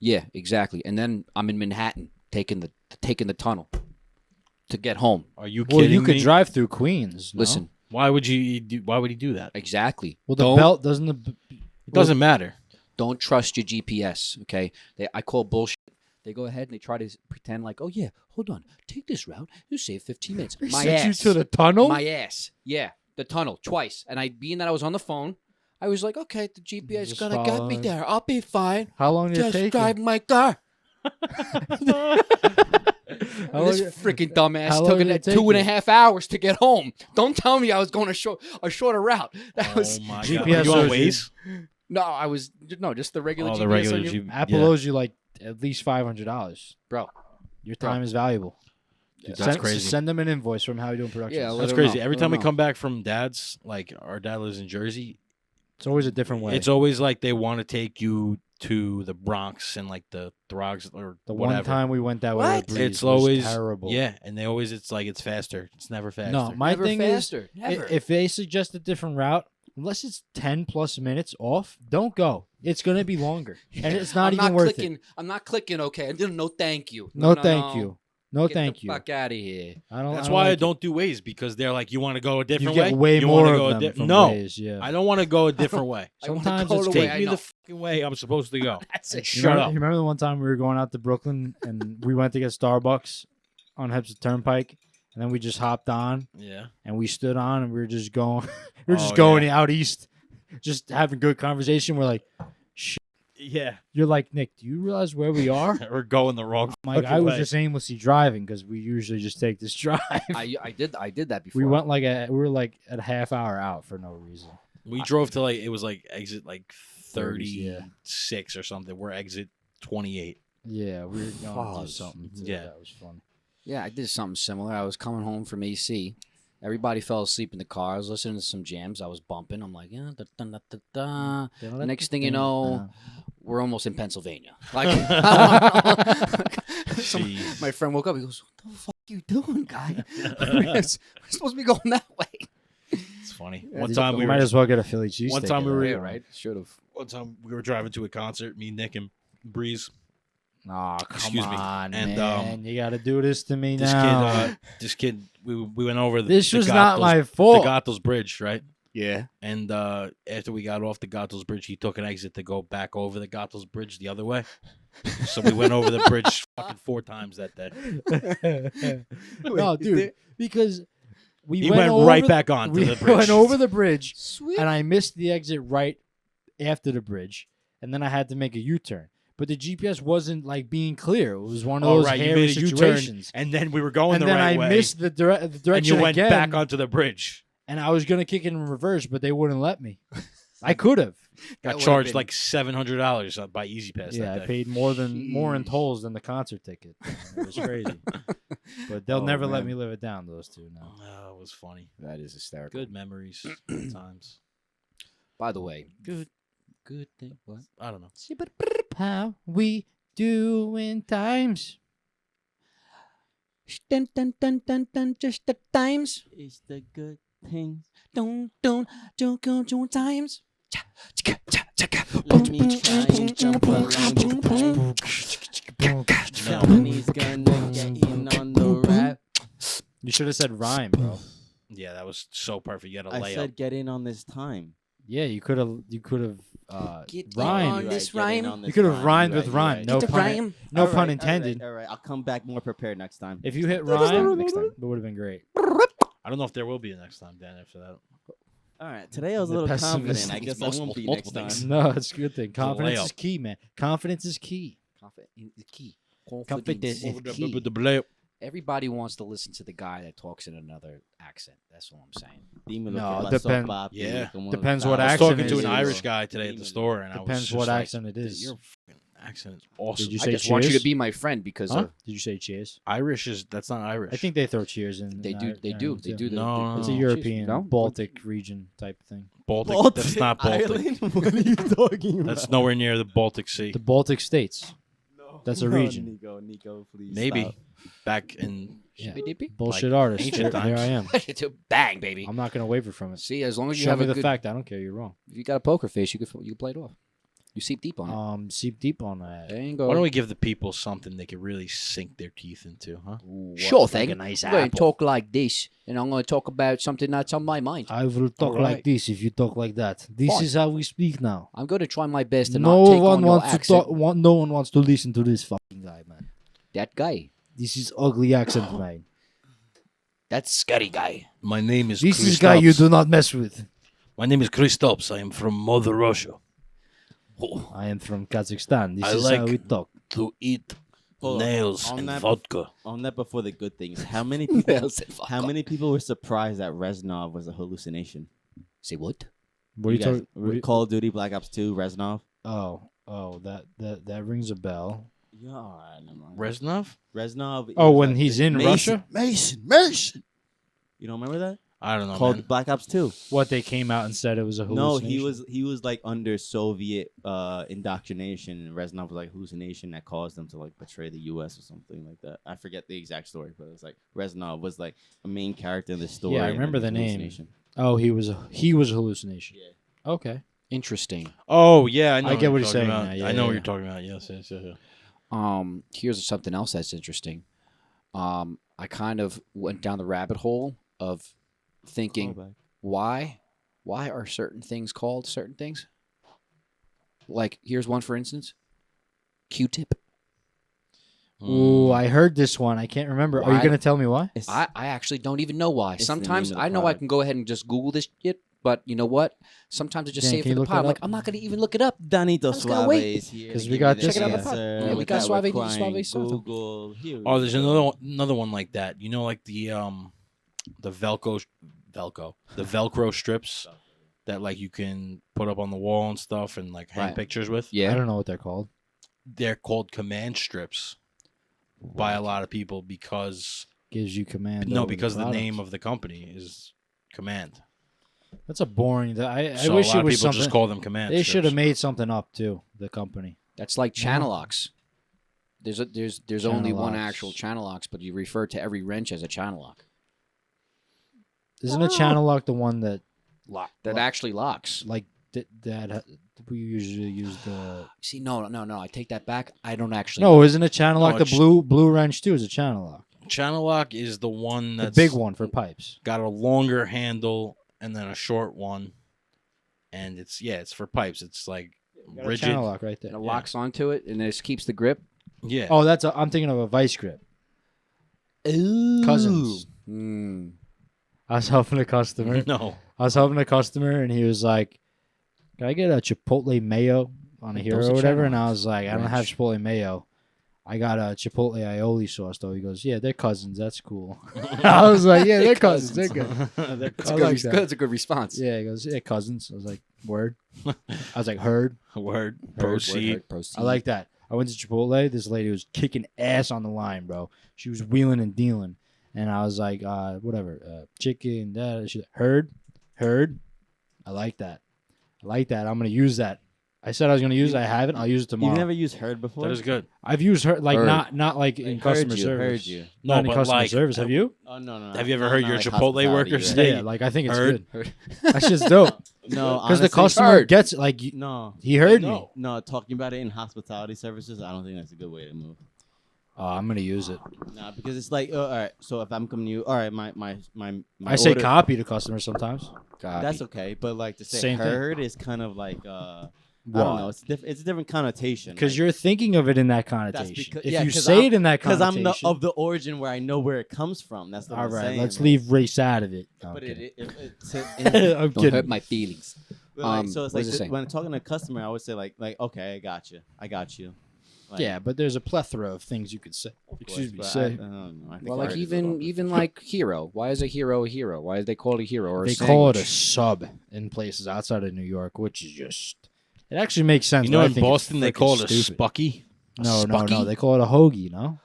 Yeah, exactly. And then I'm in Manhattan taking the tunnel to get home. Are you Well, kidding you could me? drive through Queens. No? Listen, Why would you do? Why would he do that? exactly. Well, the Don't- belt doesn't. It doesn't matter. Don't trust your GPS, okay? I call bullshit. They go ahead and they try to pretend like, oh yeah, hold on, take this route, you save 15 minutes. My sent you ass. to the tunnel. My ass. Yeah, the tunnel twice. And being that I was on the phone, I was like, okay, the GPS is Just gonna get me follow it. there. I'll be fine. How long did it Just take? drive my car. How This long- freaking dumbass how long took did it it take 2.5 hours to get home. Don't tell me I was going a shorter route. That was Oh my GPS God. You on shows you- Waze? no, I was just the regular Oh, GPS. the regular on your- G- Apple yeah. owes you like at least $500, Bro. Your time is valuable. Dude, that's crazy. Send them an invoice from How You Doing Productions. Yeah, That's I don't crazy. know. Every I time don't we know. come back from dad's, like our dad lives in Jersey, it's always a different way. it's always like they want to take you to the Bronx and like the Throgs or the whatever. one time we went that way, What? with Breeze It's was always terrible. Yeah, and they always it's like it's faster. It's never faster. No, my Never thing faster. is, Never. if they suggest a different route, unless it's 10 plus minutes off, don't go. It's gonna be longer, and it's not I'm even worth clicking. it. I'm not clicking. Okay, I didn't. No, thank you. No, thank you. No, Get thank the you. Fuck out of here. I don't. That's I why I like it. don't do Waze because they're like, you want to go a You different get way. way you more wanna of go them from no, Waze, yeah. I don't want to go a different way. I wanna Sometimes go it's the Take way I me know. the fucking way I'm supposed to go. That's And it. shut up. You remember the one time we were going out to Brooklyn and we went to get Starbucks on Hempstead Turnpike, and then we just hopped on Yeah. and we stood on and we were just going, we were just Oh, going yeah. out east, just having good conversation. We're like, Yeah. you're like, Nick, do you realize where we are? We're going the wrong. I'm like, fucking I was way. just aimlessly driving because we usually just take this drive. I did that before. we went like we were like a half hour out for no reason. We drove to like it was like exit like 30s, 36 or something. We're exit 28. Yeah, we were going to do Pause. something. Too. Yeah. That was fun. Yeah, I did something similar. I was coming home from AC. Everybody fell asleep in the car. I was listening to some jams. I was bumping. I'm like, yeah, da, da, da, da, da. Next thing you know, we're almost in Pennsylvania. Like, Jeez. my friend woke up. He goes, "What the fuck you doing, guy? we're supposed to be going that way." It's funny. Yeah, One did time we we might were as well get a Philly cheesesteak. One time we at were- that Yeah, point. right. Should have. one time we were driving to a concert. Me, Nick, and Breeze. Aw, come Excuse me. on, And, man. You got to do this to me This now. kid, we went over the This the was not Goethals- my fault. The Goethals Bridge, right? Yeah. And after we got off the Goethals Bridge, he took an exit to go back over the Goethals Bridge the other way. So we went over the bridge fucking 4 times that day. No, dude, because we He went went over right the- back onto we the bridge. went over the bridge, Sweet. and I missed the exit right after the bridge, and then I had to make a U-turn. But the GPS wasn't like being clear. It was one of those Oh, right, you hairy made a U-turn, situations. and then we were going And the then right I way. missed the, the and direction you went again, back onto the bridge. and I was gonna kick it in reverse, but they wouldn't let me. I could have. Got would've charged been- like $700 by Easy Pass Yeah, I that day. paid more in Sheesh. tolls than the concert ticket. It was crazy. But they'll Oh, never let man. me live it down. Those two now. Oh, it was funny. That is hysterical. Good memories. Good times. By the way, Good. thing. What? I don't know. How we doing times? Dun, dun, dun, dun, dun, just the times. It's the good things. Don't go times. Cha, chaka, cha, chaka. Let me try and jump along the pipe. Somebody's gonna get in on the rap. You should have said rhyme, bro. Yeah, that was so perfect. You had a I layup. said get in on this time. Yeah, you could have. Get rhymed. on this rhyme. You could have rhymed with rhyme. No Get the pun. rhyme. No All pun right, intended. All right, I'll come back more prepared next time. If you hit rhyme, next time, it would have been great. I don't know if there will be a next time, Dan, after that. All right, today I was a The little pessimist. confident. I guess Multiple- I won't be multiple next things. time. No, it's a good thing. Confidence layup. is key, man. Confidence is key. Confidence is key. Confidence is key. Blip. Everybody wants to listen to the guy that talks in another accent. That's all I'm saying. No, depends what I was accent talking it to an is. Irish guy today at the store, and I was Depends just what like, accent it "Dude, is. Your fucking accent is awesome." Did you I say just cheers? want you to be my friend because Huh? Did you say cheers? Irish is that's not Irish. I think they throw cheers in. they in do. They Ireland do. too. They do. No, It's a no. European, No? Baltic region type thing. Baltic. That's not Baltic. Island? What are you talking about? That's nowhere near the Baltic Sea. The Baltic states. That's a region. Nico, please. Maybe stop. back in Yeah. BDP. Bullshit Like artist. ancient Here I am. Bang, baby. I'm not gonna waver from it. See, as long as you Show have me a the good, fact. I don't care. You're wrong. if you got a poker face, you can play it off. You seep deep on it. Seep deep on that. There you go. Why don't we give the people something they could really sink their teeth into, huh? Sure Like thing. a nice I'm going to apple. talk like this, and I'm going to talk about something that's on my mind. I will talk Alright. like this if you talk like that. This Fine. is how we speak now. I'm going to try my best to No not take one on your wants to accent. talk. No one wants to listen to this fucking guy, man. That guy. This is ugly accent, man. That scary guy. My name is This is guy you do not mess with. My name is Kristaps. I am from Mother Russia. Oh, I am from Kazakhstan. This I is like- how we talk. to eat Hold on. nails On and that vodka. On that before the good things, how many people? Nails and how vodka. many people were surprised that Reznov was a hallucination? Say what? What are you guys- talking? what are you- Call of Duty Black Ops 2, Reznov. Oh, that rings a bell. Yeah, all right, never mind. Reznov? Reznov. Oh, is when like he's the- in Russia? Mason. You don't remember that? I don't know, Called man. Black Ops 2. What they came out and said it was a No, hallucination. he was like under Soviet indoctrination, and Reznov was like hallucination that caused them to like betray the U.S. or something like that. I forget the exact story, but it was like Reznov was like a main character in the story. Yeah, I and then remember it was the name. hallucination. Oh, he was a hallucination. Yeah. Okay. Interesting. Oh, yeah, I know. I get what you're you're talking saying about. now. Yeah, I know yeah, what yeah. you're talking about. Yes, yes, yes. yes. Here's something else that's interesting. I kind of went down the rabbit hole of thinking, Callback. why are certain things called certain things? Like, here's one for instance. Q-tip. Ooh, I heard this one. I can't remember. Are you Why? gonna tell me why? It's- I actually don't even know why. It's the Sometimes name of the I know I product. can go ahead and just Google this shit, but you know what? Sometimes I just Dan, say it can for you the look pod. that I'm like, up? I'm not going to even look it up. Danito just gonna wait. Suave is here. 'Cause to we give got you the this Check it out, guy. Yeah, answer we got without Suave, requiring Suave stuff. Google. Here Oh, we there's go. another one like that. You know, like the Velcro strips that like you can put up on the wall and stuff and like hang Right. pictures with. I Yeah. don't know what they're called. They're called command strips by a lot of people because Gives you command. no, over because the product. name of the company is Command. That's a boring. I So wish a lot it of was people something. just call them command. They should have strips. made something up too. The company. That's like channel locks. There's only one Channel actual locks. channel locks, but you refer to every wrench as a channel lock. Isn't a channel lock the one that That actually locks. like that we usually use the? See, no. I take that back. I don't actually. No, isn't a channel No, lock the it's- blue wrench too? Is a channel lock Channel lock is the one the that's big one for pipes? got a longer handle and then a short one, and it's for pipes. It's like Got a rigid. channel lock right And there. it locks onto it, and this keeps the grip. Yeah. Oh, I'm thinking of a vice grip. Cousins. Mm. I was helping a customer. No. I was helping a customer, and he was like, "Can I get a Chipotle mayo on a Those hero are or whatever?" channel And I locks. was like, "I don't have Ranch. Chipotle mayo. I got a Chipotle aioli sauce though." He goes, "Yeah, they're cousins. That's cool." I was like, "Yeah, they're cousins. They're good." That's I a good. like res- that. That's a good response. Yeah, he goes, "Yeah, cousins." I was like, "Word." I was like, "Heard." Word. Word, Proceed. word, proceed. I like that. I went to Chipotle. This lady was kicking ass on the line, bro. She was wheeling and dealing, and I was like, "Whatever, chicken." That. She's like, "Heard." I like that. I'm gonna use that. I said I was gonna use it. I haven't. I'll use it tomorrow. You've never used Herd before? That is good. I've used her like Heard. not like in Like, customer heard you, service. heard you. No, Not in but customer like- service. Have you? Oh no. Have you ever not- heard not your like Chipotle hospitality, worker right? say- Yeah, like I think it's Heard. good. That's just dope. No, Because the honestly, customer Heard. gets it. Like No, he heard me. No. no. Talking about it in hospitality services, I don't think that's a good way to move. Oh, I'm gonna use it. Nah, because it's like, all right. So if I'm coming to you, all right, my I say order- copy to customers sometimes. Copy. That's okay, but like to say Same thing. heard is kind of like I don't know. It's a different connotation. Because like, you're thinking of it in that That's connotation. because- If yeah, you 'cause say I'm- it in that because connotation, I'm of the origin where I know where it comes from. That's what all I'm right, saying. let's like- leave race out of it. No, I'm But kidding. I'm I'm Don't kidding. hurt my feelings. so it's what like does it say? when I'm talking to a customer, I would say like okay, I got you. Like, Yeah, but there's a plethora of things you could say. of course, Excuse me, but say. I don't know. I think Well, like art is a lot even different. like hero. Why is a hero a hero? Why do they call it a hero or They a call it a sandwich? sub in places outside of New York, which is just. It actually makes sense. You know, but I in think it's Boston they freaking call it a stupid. spucky. No, Spucky? they call it a hoagie. No,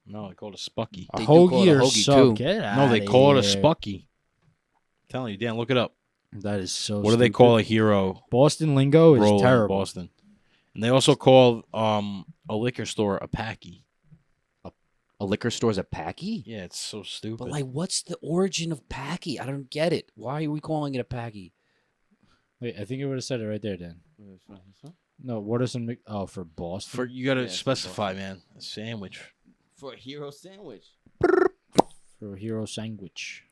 No, they call it a spucky. a They do call hoagie it a or hoagie, sub. too. Get No, they outta call it a here. spucky. I'm telling you, Dan, look it up. That is so. What do they stupid. call a hero Boston lingo is roll in terrible. Boston? And they also call a liquor store a packy. A liquor store's a packy? Yeah, it's so stupid. But like, what's the origin of packy? I don't get it. Why are we calling it a packy? Wait, I think you would have said it right there, Dan. No, what are some? Oh, for Boston. For you got to Yeah, it's specify, man. A sandwich. For a hero sandwich. For a hero sandwich.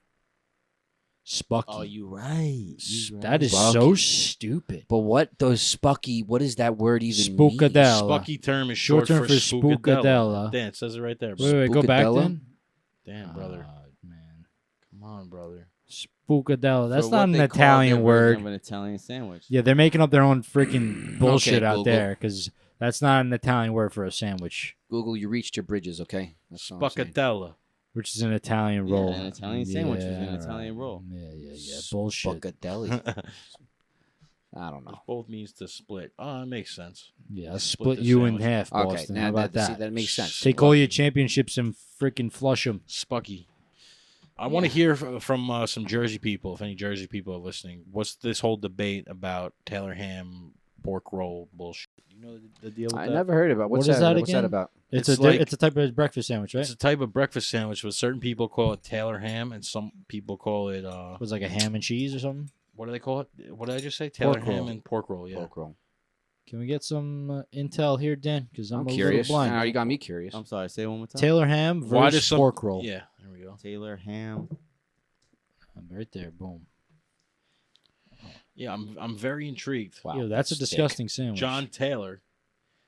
Spucky. Oh, you right. That is Spucky. so stupid. But what does spucky? What does that word even mean? Spookadell. Spucky term is Short short, term for for spookadella. spookadella. Dan, it says it right there. Wait, go back Spookadella? then. Damn, brother. Man. Come on, brother. Spookadella. That's For not what an they call Italian their version word. of an Italian sandwich. Yeah, they're making up their own freaking bullshit out Google. there because that's not an Italian word for a sandwich, Google, you reached your bridges, okay? That's all I'm saying. Spuckadella. which is an Italian Yeah, roll. an Italian sandwich is an Yeah, Italian roll. Yeah. Bullshit. Spuckadeli. I don't know. Both means to split. Oh, that makes sense. Yeah, I'll Split split the you in sandwich. half, Okay, Boston. now How about see, that? that makes sense. Take all your championships and freaking flush them. Spucky. I want to hear from some Jersey people, if any Jersey people are listening. What's this whole debate about Taylor ham pork roll bullshit? You know the deal with I that? never heard about. What's What is that What's that again? about? It's It's a like- it's a type of breakfast sandwich, right? It's a type of breakfast sandwich, but certain people call it Taylor ham, and some people call it It was like a ham and cheese or something. what do they call it? What did I just say? Taylor Pork ham roll. and pork roll. Yeah. Pork roll. Can we get some intel here, Dan? Because I'm I'm a curious. little blind. Now you got me curious. I'm sorry. Say it one more time. Taylor ham Why does versus some pork roll. Yeah, there we go. Taylor ham. Right there, boom. Yeah, I'm very intrigued. Wow, Yo, that's a thick. disgusting sandwich. John Taylor.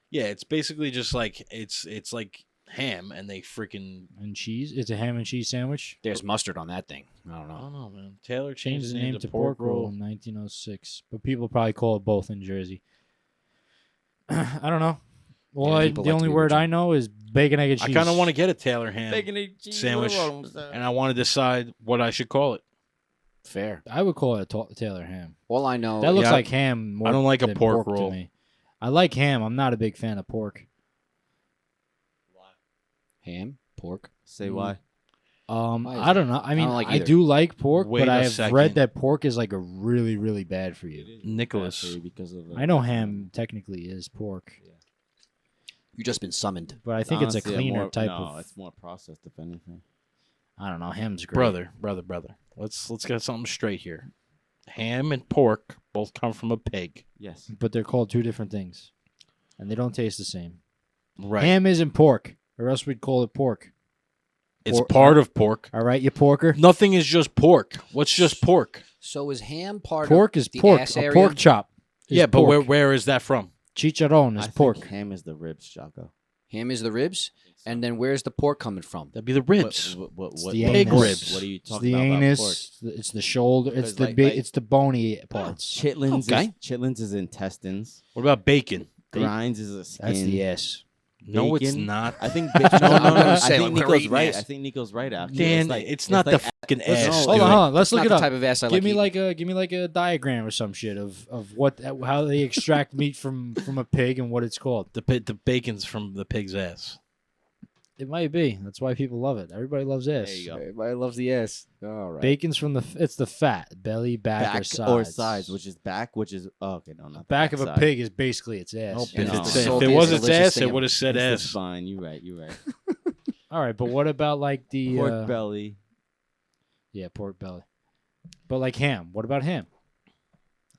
Yeah, it's basically just like it's like ham, and they freaking And cheese. It's a ham and cheese sandwich. There's mustard on that thing. I don't I know. don't know, man. Taylor Changed changed the name to pork roll in 1906, but people probably call it both in Jersey. I don't know. Well, Yeah, people the like to only be word original. I know is bacon, egg, and I cheese. kind of want to get a Taylor ham sandwich, And and I want to decide what I should call it. Fair. I would call it a Taylor ham. All I know. That looks yeah, like ham. More I don't like a than pork to roll. me. I like ham. I'm not a big fan of pork. ham, pork. Say why? Why is I don't know. I mean, don't like I either. do like pork, Wait but a I have second. read that pork is like a really, really bad for you. Nicholas. Because of I know ham technically is pork, You just been summoned. but I think it's a cleaner type no, of. it's more processed if anything. I don't know. Ham's great. brother. Let's get something straight here. Ham and pork both come from a pig. Yes. but they're called two different things, and they don't taste the same. Right. Ham isn't pork, or else we'd call it pork. it's Por- part of pork. All right, you porker. Nothing is just pork. What's just pork? So is ham part Pork of is the pork. ass A area? pork chop. is Yeah, but pork. where is that from? Chicharron is I pork. think ham is the ribs, Jocko. Ham is the ribs, and then where's the pork coming from? That'd be the ribs. What, the pig anus. ribs. What are you It's talking the about? anus. It's the shoulder. It's Because the like- big. like- It's the bony parts. Chitlins. Okay. Chitlins is intestines. What about bacon? Grinds is a skin. That's the ass. No, it's Bacon. not. I think. I'm gonna I say, think like, we're Nico's eating right. ass. I think Nico's right. Actually, Dan, it's not the fucking ass. Hold dude. on, hold on. Let's Not look it the up. type of ass I Give like. me like a diagram or some shit of what how they extract meat from a pig and what it's called. The bacon's from the pig's ass. It might be. That's why people love it. Everybody loves ass. There you go. Everybody loves the ass. All right. Bacon's from it's the fat, belly, back, or sides. which is back, which is okay. No, not Back of a side. pig is basically its ass. Oh, Yeah, if, no. it's, Salty if it is was a its delicious ass, thing. it would have said It's ass. fine. You're right. You're right. All right, but what about like the Pork belly. Yeah, pork belly. But like ham. What about ham?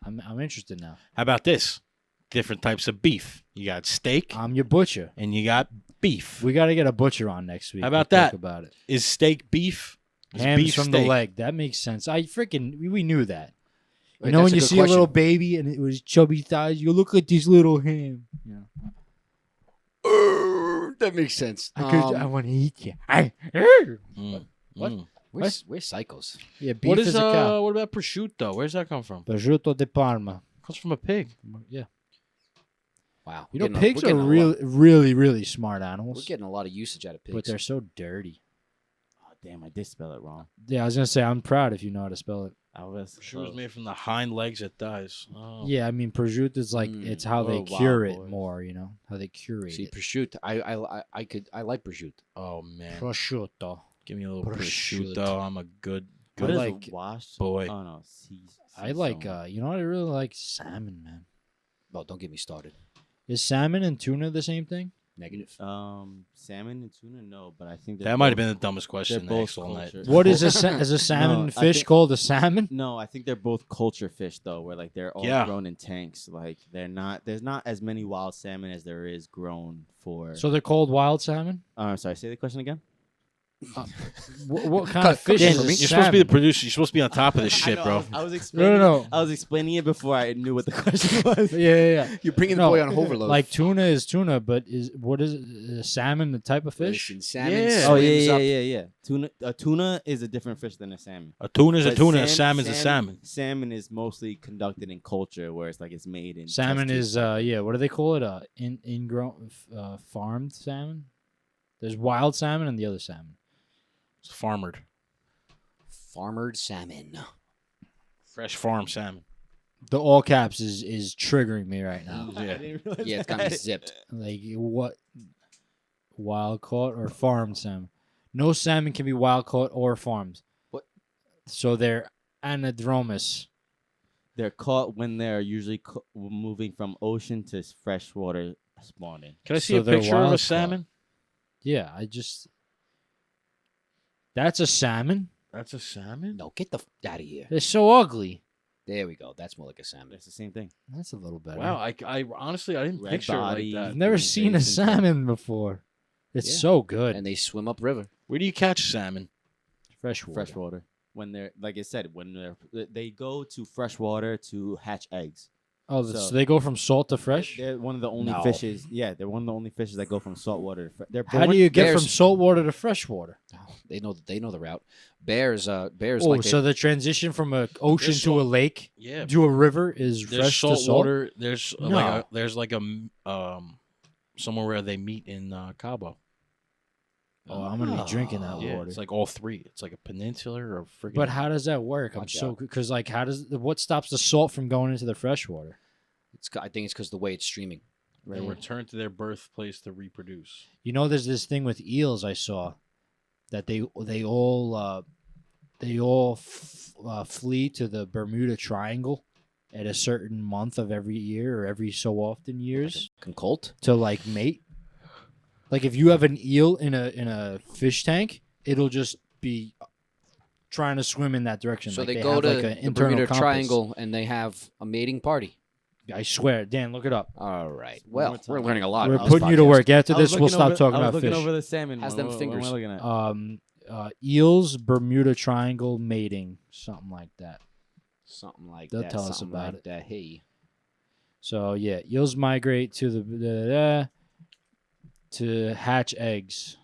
I'm interested now. How about this? Different types of beef. You got steak I'm your butcher. and you got beef. We got to get a butcher on next week. How about to talk that? about it. Is steak beef? Is Ham's beef from steak? the leg. That makes sense. We knew that. You Wait, know that's when a you good see question. a little baby and it was chubby thighs, you look like this little ham. You know, That makes sense. I want to eat you. Mm, What? mm. We're psychos. Yeah, beef What is is a cow. what about prosciutto? Where's that come from? Prosciutto di Parma. Comes from a pig. Yeah. Wow. You know, We're pigs are getting a lot- really, really, really smart We're animals, getting a lot of usage out of pigs. but they're so dirty. Oh, damn, I did spell it wrong. Yeah, I was gonna say I'm proud if you know how to spell it. I was. She was close. made from the hind legs it dies. Oh. Yeah, I mean prosciutto is like it's how they Oh, wow, cure it boys. more. You know how they curate See, it. prosciutto. I like prosciutto. Oh man. Prosciutto. Give me a little Prosciutto. prosciutto. I'm a good What I is like- it, washed? boy. Oh no, I like you know what I really like salmon, man. Oh, don't get me started. Is salmon and tuna the same thing? Negative. salmon and tuna. No, but I think That might have been the dumbest question they're next both all night. culture. What is is a salmon I fish think- called a salmon? No, I think they're both culture fish though, where like they're all Yeah. grown in tanks. Like they're not. There's not as many wild salmon as there is grown for. So they're called wild salmon. I'm sorry. Say the question again. What kind of fish Dan, is a You're supposed to be the salmon? producer. You're supposed to be on top of this shit, I know, bro. I was explaining. No. I was explaining it before I knew what the question was. Yeah. You're bringing No, the boy on overload. Like tuna is tuna, but is what is it? Salmon the type of fish? Listen, salmon Yeah. Oh swims up. yeah. Tuna is a different fish than a salmon. A tuna's a But tuna. A sam- salmon's a salmon. Salmon is mostly conducted in culture, where it's like it's made in. Salmon test is tubes. what do they call it? Ingrown farmed salmon. There's wild salmon and the other salmon. It's farmered. Farmered salmon. Fresh farm salmon. The all caps is triggering me right now. I Yeah. didn't realize Yeah, it's got me that. zipped. Like what? Wild caught or farmed salmon? No salmon can be wild caught or farmed. What? So they're anadromous. They're caught when they're usually moving from ocean to freshwater spawning. Can I see So a they're picture of wild a caught. salmon? Yeah, That's a salmon. That's a salmon. No, get the out of here. They're so ugly. There we go. That's more like a salmon. It's the same thing. That's a little better. Wow. I honestly I didn't Red picture it body. like I've that. never green seen a face and stuff. salmon before. It's Yeah. so good. And they swim upriver. Where do you catch salmon? Freshwater. Freshwater. When they're like I said, they go to freshwater to hatch eggs. Oh, So- so they go from salt to fresh. They're one of the only No. fishes. Yeah, they're one of the only fishes that go from saltwater to fresh. They're How do born- you get bears- from saltwater to freshwater? Oh, they know the route. Bears Oh, like so the transition from an ocean There's to a lake Yeah. to a river is There's fresh salt to salt. water. There's No. there's like somewhere where they meet in Cabo. Oh, I'm gonna be drinking that Yeah, water. it's like all three. It's like a peninsula or freaking. But how does that work? I'm Watch so out. because like how does what stops the salt from going into the freshwater? I think it's because the way it's streaming. they return to their birthplace to reproduce? You know, there's this thing with eels I saw that they all flee to the Bermuda Triangle at a certain month of every year or every so often years Concolt? to like mate. Like if you have an eel in a fish tank, it'll just be trying to swim in that direction. So like they go have to like an the internal Bermuda compass. Triangle and they have a mating party. I swear, Dan, look it up. All right. One more Well, time. we're learning a lot. We're on this putting you to podcast. work. After I was this, we'll looking stop over- talking I was about looking fish. over the salmon. Has What- them what am I fingers. looking at? Eels, Bermuda Triangle mating, something like that. Something like They'll that. tell us something about like it. That. Hey. So yeah, eels migrate to to hatch eggs,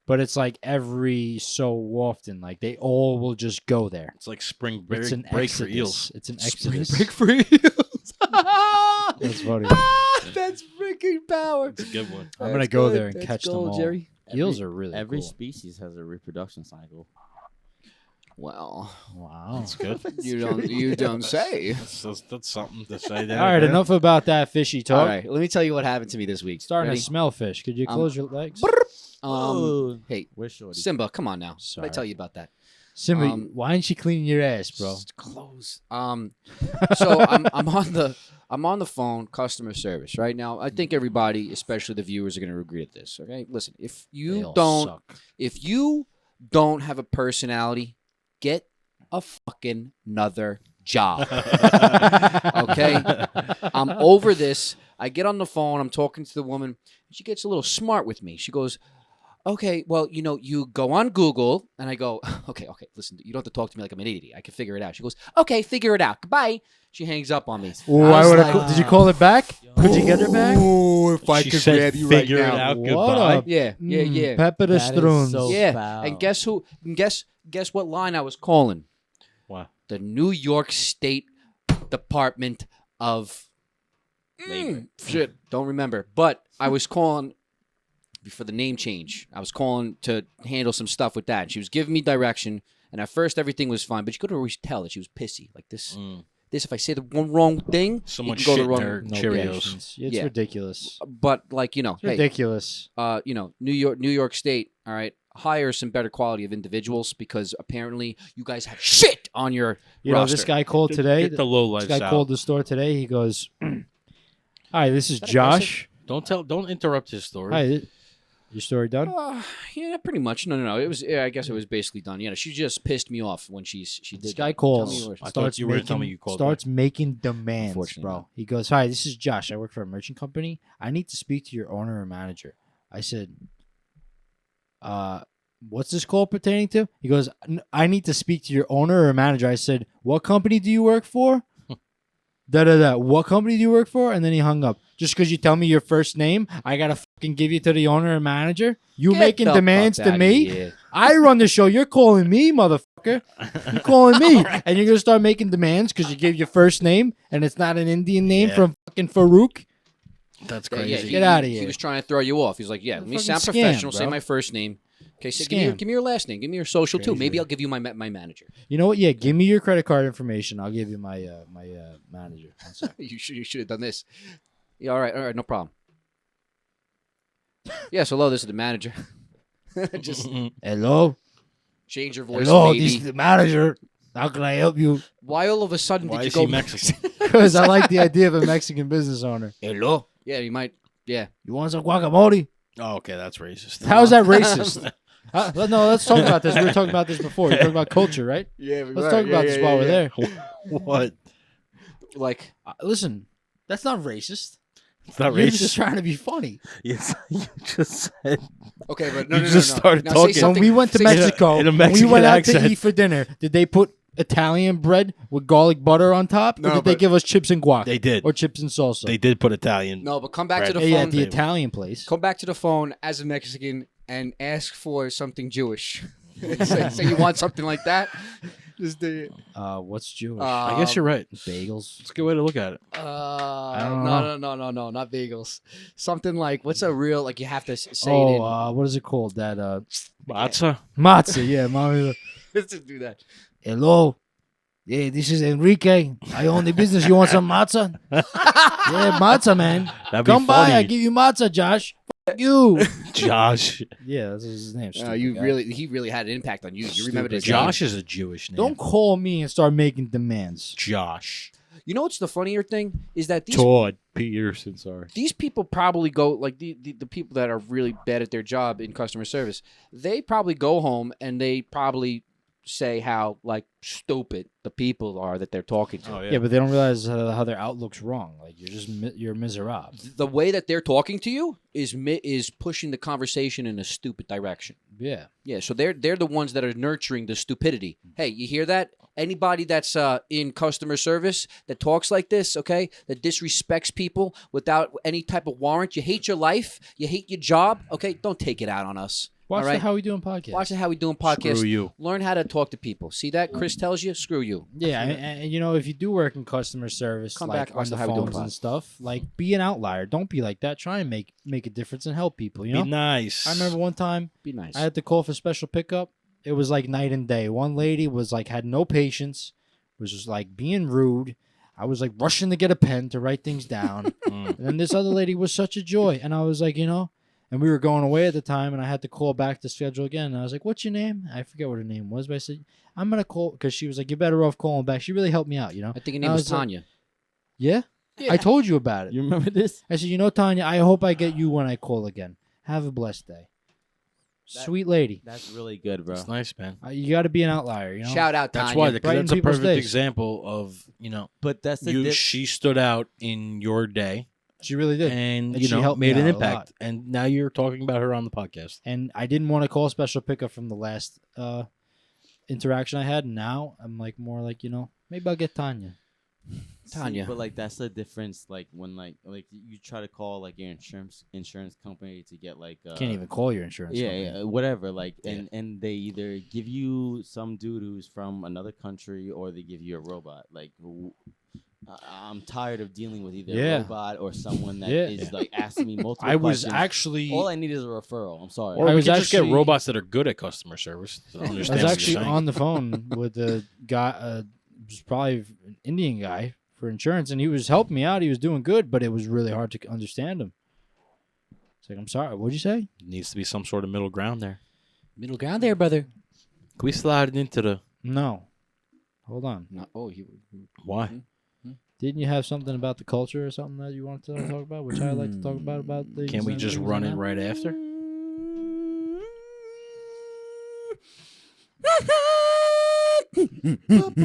but it's like every so often, like they all will just go there. It's like spring break, It's an break for exodus. eels. It's an Spring exodus. break for eels. That's funny. That's freaking power. It's a good one. I'm gonna go there and catch them all. Jerry. Eels are really Every cool. species has a reproduction cycle. Well, Wow. That's good. you don't say. That's something to say there. All right, enough about that fishy talk. All right, let me tell you what happened to me this week. Starting Ready? to smell fish. Could you close your legs? Hey, Where's Shorty? Simba, come on now. What Sorry. did I tell you about that? Simba, Um, why aren't you cleaning your ass, bro? Just close. So I'm on the phone, customer service right now. I think everybody, especially the viewers, are going to agree with this. Okay, listen. If They you all don't, suck. if you don't have a personality, get a fucking another job. Okay, I'm over this. I get on the phone. I'm talking to the woman. She gets a little smart with me. She goes, "Okay, well, you go on Google," and I go, "Okay, listen, you don't have to talk to me like I'm an idiot. I can figure it out." She goes, "Okay, figure it out. Goodbye." She hangs up on me. Ooh, I I was would like, have. Did you call it back? Could you get her back? "Ooh, if I She could said, grab you "Figure right it now." out. What Goodbye. a- Yeah. Pepper the That is Struns. so Yeah, foul. and guess who? Guess what line I was calling? Wow. The New York State Department of Shit, don't remember. But I was calling for the name change. I was calling to handle some stuff with that. She was giving me direction, and at first everything was fine. But you could always tell that she was pissy. Like this, if I say the one wrong thing, So it much can go shit the in wrong. her No Cheerios. patience. It's Yeah. ridiculous. But like It's hey, ridiculous. New York State. All right, hire some better quality of individuals because apparently you guys have shit on your You know, roster. this guy called today. Get the low This lives guy out. called the store today. He goes, "Hi, this is that Josh. Don't interrupt his story. Hi, your story done?" Yeah, pretty much. No. It was. Yeah, I guess it was basically done. Yeah, she just pissed me off when she did. This that. guy Tell me calls, yours. I thought starts you were gonna tell me making you called starts making demands, Unfortunately bro. not. He goes, "Hi, this is Josh. I work for a merchant company. I need to speak to your owner or manager." I said, "What's this call pertaining to?" He goes, "I need to speak to your owner or manager." I said, "What company do you work for?" Da. What company do you work for? And then he hung up. Just because you tell me your first name, I gotta fucking give you to the owner or manager. You Get making the demands fuck to outta me? here. I run the show. You're calling me, motherfucker. You're calling me, and you're gonna start making demands because you gave your first name and it's not an Indian name Yeah. from fucking Farouk. That's Yeah, crazy. Get outta He here. was trying to throw you off. He's like, "Yeah, let me Fucking sound scam, professional. Say bro. my first name. Okay, so Scam. give me your last name. Give me your social too. Crazy. Maybe I'll give you my manager." You know what? Yeah, give me your credit card information. I'll give you my manager. One sec. You should have done this. Yeah, all right, no problem. Yes, hello. This is the manager. Just Hello, change your voice, hello. maybe. This is the manager. How can I help you? Why all of a sudden Why did you is go he Mexican? Because I like the idea of a Mexican business owner. Hello. Yeah, you might. Yeah. You want some guacamole? Oh, okay, that's racist. How is that racist? No, let's talk about this. We were talking about this before. We were talking about culture, right? Yeah. Let's talk about this while we're there. What? Like, Listen, that's not racist. It's not You're racist. just trying to be funny. Yes, you just said. okay, but You just started Now, say talking. When we went to say Mexico, in a when we Mexican went out accent. to eat for dinner, did they put Italian bread with garlic butter on top? Or No, did they but- give us chips and guac? They did. Or chips and salsa? They did put Italian. No, but come back to the Bread. Yeah, phone. at the Italian place. Come back to the phone as a Mexican and ask for something Jewish. say you want something like that. Just do it. What's Jewish? I guess you're right. Bagels. It's a good way to look at it. don't No, not bagels. Something like what's a real like you have to say it Oh, what is it called? That Matzah. matzah. Yeah, mommy. in. Let's just do that. Hello. Yeah, this is Enrique. I own the business. You want some matzah? Yeah, matzah, man. That'd be Come by. I funny. give you matzah, Josh. Fuck you. Josh. Yeah, that's his name. stupid You guy. he really had an impact on you. You remember this? Josh is a Jewish name. Don't call me and start making demands. Josh. You know what's the funnier thing is that Todd Peterson. Sorry. these people probably go like the people that are really bad at their job in customer service. They probably go home and they probably say how like stupid the people are that they're talking to. Oh Yeah, but they don't realize how their outlook's wrong. Like you're just you're miserable. The way that they're talking to you is pushing the conversation in a stupid direction. Yeah. Yeah, so they're the ones that are nurturing the stupidity. Hey, you hear that? Anybody that's in customer service that talks like this, okay, that disrespects people without any type of warrant, you hate your life, you hate your job, okay, don't take it out on us. Watch all the right? How We Doing podcast. Watch the How We Doing podcast. Screw you. Learn how to talk to people. See that? Chris tells you, screw you. Yeah, and you know, if you do work in customer service, Come like back, on watch the the How We Doing phones and pod. stuff, like be an outlier. Don't be like that. Try and make a difference and help people. You know. Be nice. I remember one time Be nice. I had to call for special pickup. It was like night and day. One lady was like had no patience, was just like being rude. I was like rushing to get a pen to write things down. And then this other lady was such a joy, and I was like, you know. And we were going away at the time, and I had to call back to schedule again. And I was like, "What's your name?" I forget what her name was, but I said, "I'm gonna call," because she was like, "You're better off calling back." She really helped me out, you know. I think her I name was was like- Tanya. Yeah, I told you about it. You remember this? I said, "You know, Tanya, I hope I get you when I call again. Have a blessed day." Sweet lady. That's really good, bro. It's nice, man. You got to be an outlier, you know. Shout out Tanya. That's why. Because brighten that's a people's perfect days. example of But that's the you. She stood out in your day, She really did. and And you she know helped me made an out a impact. lot. And now you're talking about her on the podcast. And I didn't want to call special pickup from the last interaction I had. Now I'm like more like, you know, maybe I'll get Tanya. Tanya. But like that's the difference. Like when like you try to call like your insurance company to get like Can't even call your insurance yeah, company. yeah, whatever. Like and they either give you some dude who's from another country or they give you a robot. Like I'm tired of dealing with either Yeah. a robot or someone that Yeah. is like asking me multiple I was questions. actually All I need is a referral. I'm sorry. Or I we was could just get actually- robots that are good at customer service. To I understand was what actually you're saying. on the phone with a guy, was probably an Indian guy for insurance, and he was helping me out. He was doing good, but it was really hard to understand him. It's like, I'm sorry, what'd you say? Needs to be some sort of middle ground there. Middle ground there, brother. Can we slide it into the No. Hold on. No, why? Didn't you have something about the culture or something that you wanted to talk about, which I like to talk about things? Can we and just things run like it that? right after?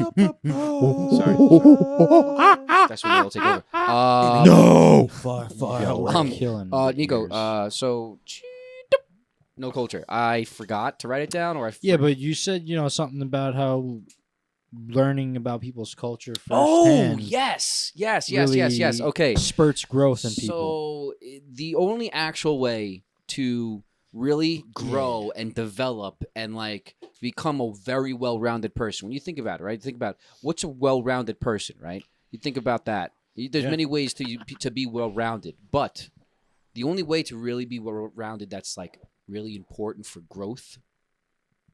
Sorry. That's when they'll take over. No. Far, Yo, we're Um, killing my Nico, ears. so no culture. I forgot to write it down, or Yeah, but you said, something about how learning about people's culture oh firsthand yes. really Okay, spurts growth in people. so the only actual way to really grow and develop and like become a very well-rounded person, when you think about it, right? Think about what's a well-rounded person, right? You think about that. There's Yeah. many ways to be well-rounded, but the only way to really be well-rounded that's like really important for growth,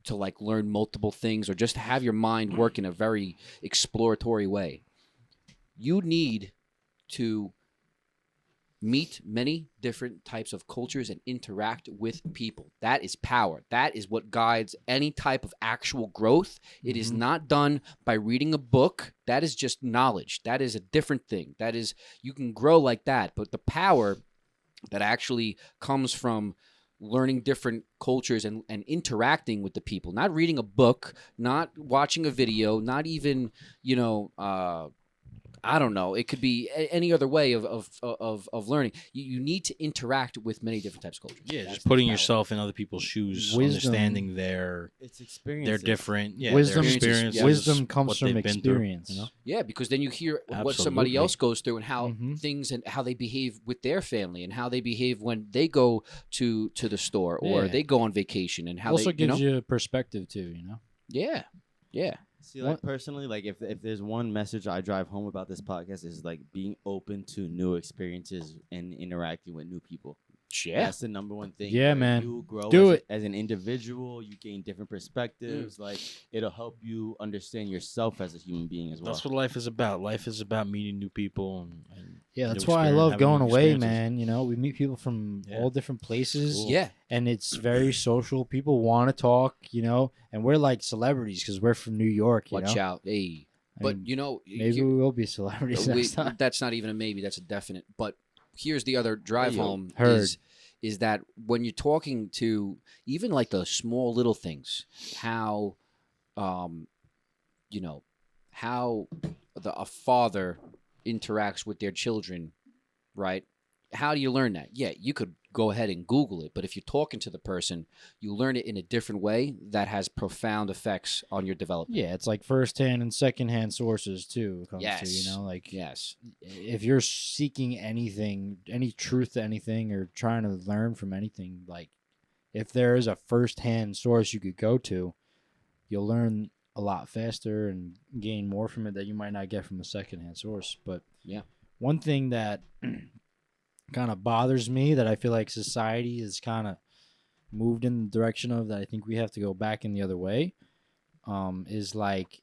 to like learn multiple things or just have your mind work in a very exploratory way, you need to meet many different types of cultures and interact with people. That is power. That is what guides any type of actual growth. It is not done by reading a book. That is just knowledge. That is a different thing. That is, you can grow like that, but the power that actually comes from learning different cultures and interacting with the people, not reading a book, not watching a video, not even, I don't know. It could be any other way of learning. You need to interact with many different types of cultures. Yeah, That's just the putting power. yourself in other people's shoes, Wisdom. understanding their It's experience. different. Yeah, Wisdom- their experiences, Wisdom comes what from they've been through, experience. you know? Yeah, because then you hear what somebody Absolutely. else goes through and how Mhm. things and how they behave with their family and how they behave when they go to the store or Yeah. they go on vacation and how Also they, gives you perspective too, Yeah. See, like personally, like if there's one message I drive home about this podcast is like being open to new experiences and interacting with new people. Yeah. That's the number one thing. Yeah, where man. You grow Do as, it. as an individual. You gain different perspectives. Like it'll help you understand yourself as a human being as well. That's what life is about. Life is about meeting new people and Yeah, new that's why I experience- love having going new away, experiences. man. We meet people from Yeah. all different places. Cool. Yeah. And it's very social. People want to talk, and we're like celebrities because we're from New York. Watch out. Hey. I But mean, maybe we will be celebrities next time. that's not even a maybe, that's a definite. But here's the other drive Hey, yo. home Heard. is that when you're talking to even like the small little things, how how a father interacts with their children, right? How do you learn that? Yeah, you could go ahead and Google it, but if you're talking to the person, you learn it in a different way that has profound effects on your development. Yeah, it's like first-hand and second-hand sources too. It comes Yes. to, like Yes. if you're seeking anything, any truth to anything, or trying to learn from anything, like if there is a first-hand source you could go to, you'll learn a lot faster and gain more from it that you might not get from a second-hand source. But Yeah. one thing that kind of bothers me that I feel like society has kind of moved in the direction of, that I think we have to go back in the other way, is like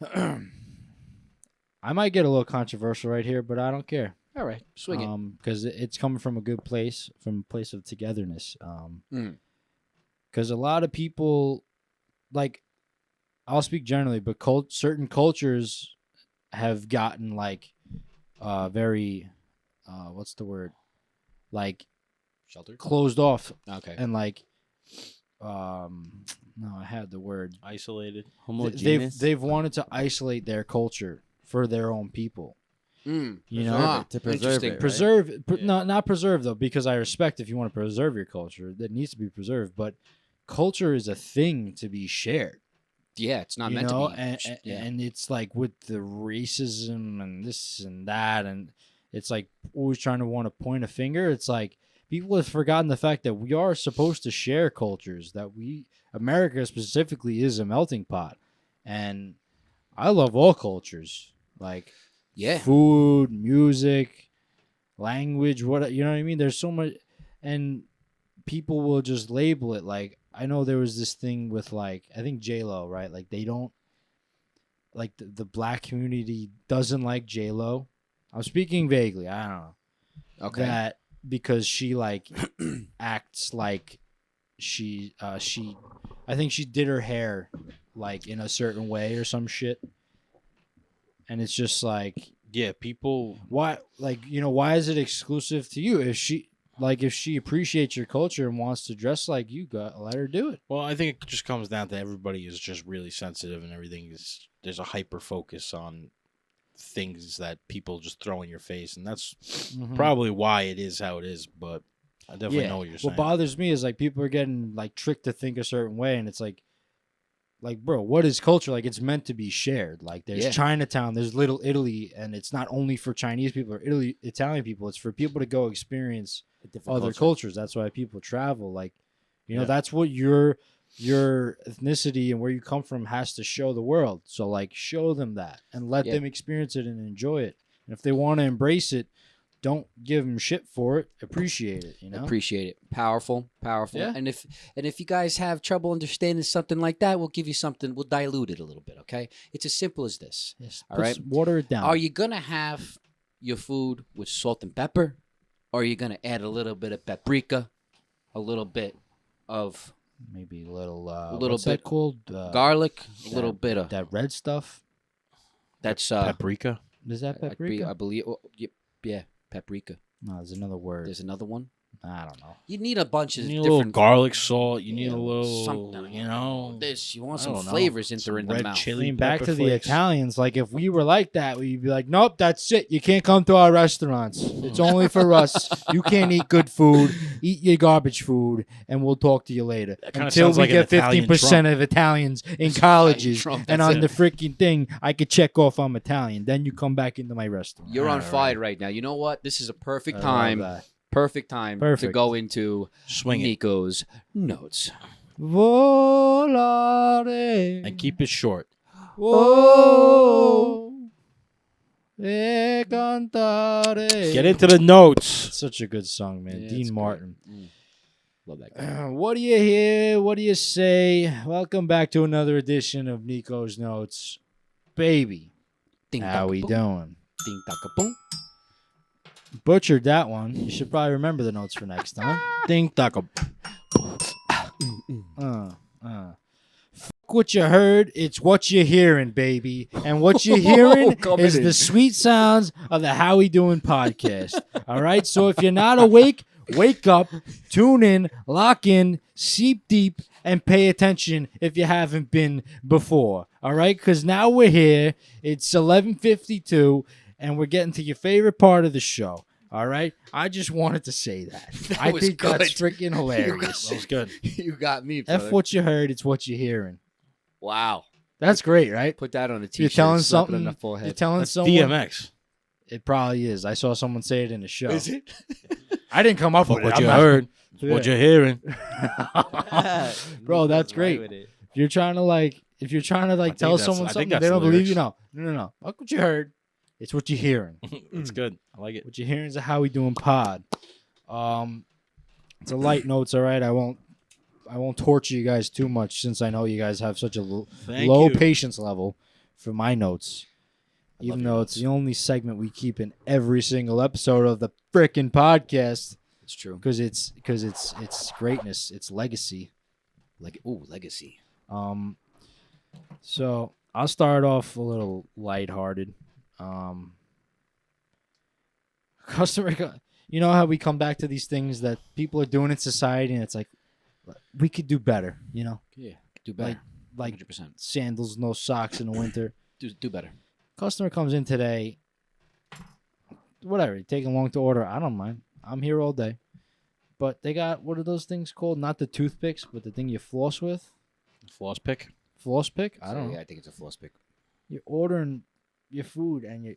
I might get a little controversial right here, but I don't care. All right. Swing it. Because it's coming from a good place, from a place of togetherness. Mm. Because a lot of people, like, I'll speak generally, but certain cultures have gotten like very what's the word, like Shelter. closed off, Okay. and like no, I had the word. Isolated. Homogeneous. They've wanted to isolate their culture for their own people. Mm. You know, Ah, to preserve interesting. it. Right? preserve Yeah. not preserve though, because I respect if you want to preserve your culture, that needs to be preserved, but culture is a thing to be shared. Yeah, it's not You meant know, to be. and it's like with the racism and this and that, and it's like always trying to want to point a finger. It's like people have forgotten the fact that we are supposed to share cultures, that America specifically is a melting pot, and I love all cultures. Like, Yeah. food, music, language, what you know what I mean? There's so much, and people will just label it like I know there was this thing with like I think J-Lo, right? Like they don't like the black community doesn't like J-Lo. I'm speaking vaguely. I don't know. Okay. That because she like acts like she I think she did her hair like in a certain way or some shit. And it's just like Yeah, people. why like why is it exclusive to you? If she appreciates your culture and wants to dress like you, let her do it. Well, I think it just comes down to everybody is just really sensitive and everything is. There's a hyper focus on things that people just throw in your face, and that's probably why it is how it is. But I definitely know what you're saying. What bothers me is like people are getting like tricked to think a certain way, and it's like bro, what is culture? Like it's meant to be shared. Like there's Chinatown, there's Little Italy, and it's not only for Chinese people or Italian people. It's for people to go experience other cultures. That's why people travel. Like that's what your ethnicity and where you come from has to show the world. So like show them that and let them experience it and enjoy it. And if they want to embrace it, don't give them shit for it. Appreciate it. Appreciate it. Powerful. Yeah. And if you guys have trouble understanding something like that, we'll give you something. We'll dilute it a little bit. Okay. It's as simple as this. Yes. All right. Water it down. Are you gonna have your food with salt and pepper, or are you gonna add a little bit of paprika, a little bit of maybe a little what's that called garlic, a little bit of that red stuff? That's paprika. Is that paprika? I believe. Yeah, paprika. No, there's another word. There's another one. I don't know. You need a bunch of You need a different little garlic salt. You need a little something. This. You want I some don't know. flavors in Some the red mouth. chili. I mean, back pepper to the flakes. Italians. Like if we were like that, we'd be like, nope, that's it. You can't come to our restaurants. It's only for us. You can't eat good food. Eat your garbage food, and we'll talk to you later. kinda Until sounds we like an get Italian 15% Trump. of Italians in colleges, Trump, and that's on it. the freaking thing, I could check off I'm Italian. Then you come back into my restaurant. You're on All fire right now. You know what? This is a perfect I love time. that. Perfect time to Perfect. go into Swing it Nico's notes. Volare. and keep it short. Oh, e cantare. Get into the notes. Such a good song, man. Yeah, it's Dean great. Martin. Love that guy. What do you hear? What do you say? Welcome back to another edition of Nico's Notes. Baby, Ding, how taka, we boom. doing? Ding, taka, boom. Butchered that one. You should probably remember the notes for next time. Ding taco. Fuck what you heard, it's what you're hearing, baby. And what you're hearing Coming is in. the sweet sounds of the How We Doing podcast. All right? So if you're not awake, wake up, tune in, lock in, seep deep, and pay attention if you haven't been before. All right? Because now we're here. It's 11:52, and we're getting to your favorite part of the show. All right? I just wanted to say that. I was think that's good. freaking hilarious. That was good. You got me, brother. F what you heard, it's what you're hearing. Wow. That's great, right? Put that on a t-shirt. You're telling slap it something. on the forehead. You're telling That's someone. DMX. It probably is. I saw someone say it in a show. Is it? I didn't come up with it. What I'm you not- heard. What you're hearing. Bro, that's great. If you're trying to like think tell that's- someone I think something, that's they the don't believe you. lyrics. No. Fuck what you heard. It's what you're hearing. It's good. I like it. What you're hearing is a How We Doing pod. It's a light notes, all right. I won't torture you guys too much since I know you guys have such a Thank low you. patience level for my notes. Even your though it's the only segment we keep in every single episode of the frickin' podcast, It's true. because it's greatness, it's legacy. Legacy. So I'll start off a little lighthearted. You know how we come back to these things that people are doing in society, and it's like we could do better. You know, Yeah. Do better. like 100%. sandals, no socks in the winter. Do better. Customer comes in today. Whatever, taking long to order. I don't mind. I'm here all day. But they got, what are those things called? Not the toothpicks, but the thing you floss with. Floss pick. Floss pick? I don't know. Yeah, I think it's a floss pick. You're ordering your food and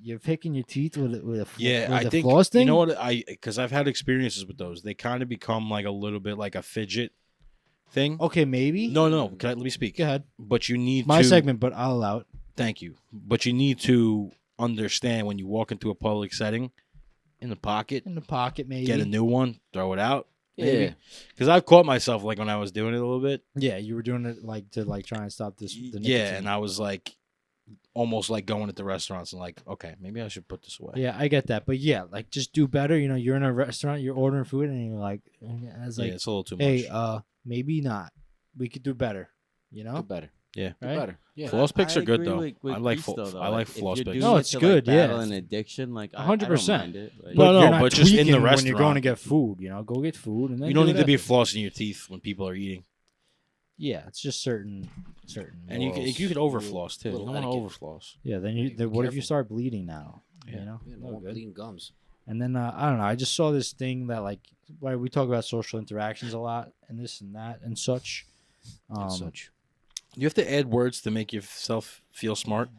you're picking your teeth with Yeah, with I a think floss thing. you know what because I've had experiences with those. They kind of become like a little bit like a fidget thing. Okay, maybe. No. Let me speak. Go ahead. But you need My to. segment, but I'll allow it. Thank you. But you need to understand when you walk into a public setting, in the pocket, maybe. get a new one, throw it out. Yeah. Maybe. Because I've caught myself like when I was doing it a little bit. Yeah, you were doing it like to like try and stop this. The nicotine. Yeah, and I was like, almost like going at the restaurants and like, okay, maybe I should put this away. Yeah, I get that, but yeah, like just do better. You know, you're in a restaurant, you're ordering food, and you're like, it's like, It's a little too hey, much. maybe not. We could do better. You know, Do better. Yeah. Do right? better. Yeah. Floss picks are good agree though. with I like Christo, though. I like if floss you're picks. doing No, it it's to, good, Like, yeah. battle an addiction, like 100%. I don't mind it. Like, No, you're not but just in the tweaking when you're restaurant. going to get food. You know, go get food, and then You don't do need to be that. flossing your teeth when people are eating. Yeah, it's just certain. And you morals. can overfloss too. You little don't want to etiquette. overfloss. Yeah, then you. Be Then what if you careful. start bleeding now? Yeah. You know, Yeah, no no good. bleeding gums. And then I don't know. I just saw this thing that like, why we talk about social interactions a lot and this and that and such. And such. You have to add words to make yourself feel smart.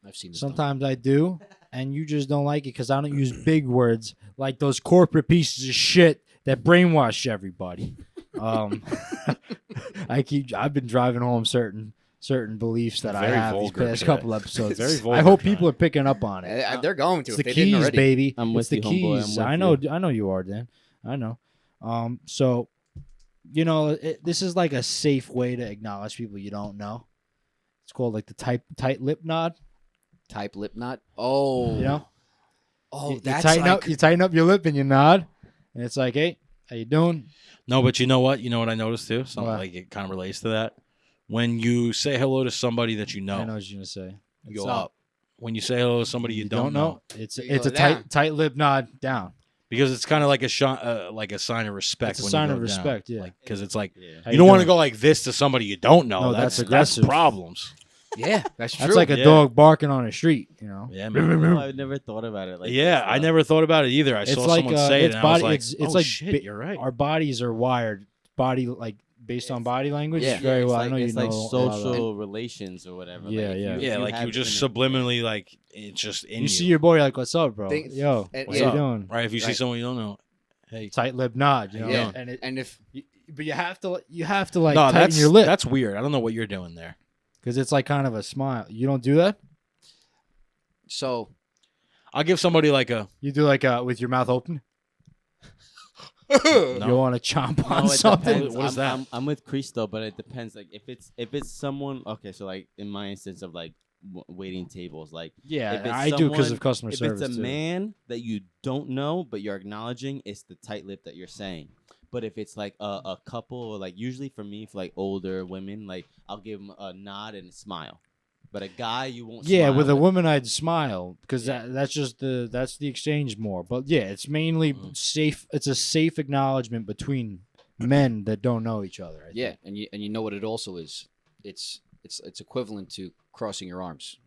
I've seen this. done. Sometimes I do, and you just don't like it because I don't use big words like those corporate pieces of shit that brainwash everybody. I've been driving home certain beliefs that I Very have vulgar these past today. couple episodes. Very I vulgar hope tonight. people are picking up on it. They're going to. It's if the they didn't keys, already. baby. I'm It's with the you, homeboy. keys. I'm I with know. I know you are, Dan. I know. So, you know, this is like a safe way to acknowledge people you don't know. It's called like the tight lip nod. Type lip knot. Oh. You know, Oh, you that's tighten like. up. You tighten up your lip and you nod, and it's like, hey, how you doing? No, but you know what? You know what I noticed too? Something What? like it kind of relates to that. When you say hello to somebody that you know, I know what you're gonna say. you It's go up. When you say hello to somebody you don't know, It's You it's go a down. tight lip nod down. because it's kind of like a sign of respect. It's a when sign you of go down. respect, yeah. Because it's like Yeah. How you don't want to doing? go like this to somebody you don't know. No, that's that's aggressive. problems. Yeah, that's true. That's like a Yeah. dog barking on the street. You know. Yeah, Oh, man. I've never thought about it. Like Yeah, this, I though. never thought about it either. I It's saw like, someone say it, it's and I was body- like, it's "Oh like shit, you're right." Our bodies are wired. Body like based on body language. Yeah. Very it's well. like, I know you it's know like a lot about social relations or whatever. Yeah, like, if yeah. if Yeah, like have you just an- subliminally like it's just in You see your boy, you're like, what's up, bro? Think- Yo, and- what's yeah. you doing? right. If you see Right. someone you don't know, hey, Tight lip nod. You know. Yeah. And And if but you have to like no, tighten that's your lip that's weird. I don't know what you're doing there. because it's like kind of a smile. You don't do that. so, I'll give somebody like a You do like with your mouth open. no. You want to chomp No, on it something. depends. What is that? I'm with Christo, but it depends. Like if it's someone. Okay, so like in my instance of like waiting tables, like Yeah, if it's I do because someone- of customer if service. it's a too. man that you don't know but you're acknowledging, it's the tight lip that you're saying. But if it's like a couple, or like usually for me, for like older women, like I'll give them a nod and a smile. But a guy, you won't. Yeah, smile with a woman, I'd smile because Yeah. that's just that's the exchange more. But yeah, it's mainly Mhm. safe. It's a safe acknowledgement between men that don't know each other. I yeah, think. and you know what it also is. It's equivalent to crossing your arms.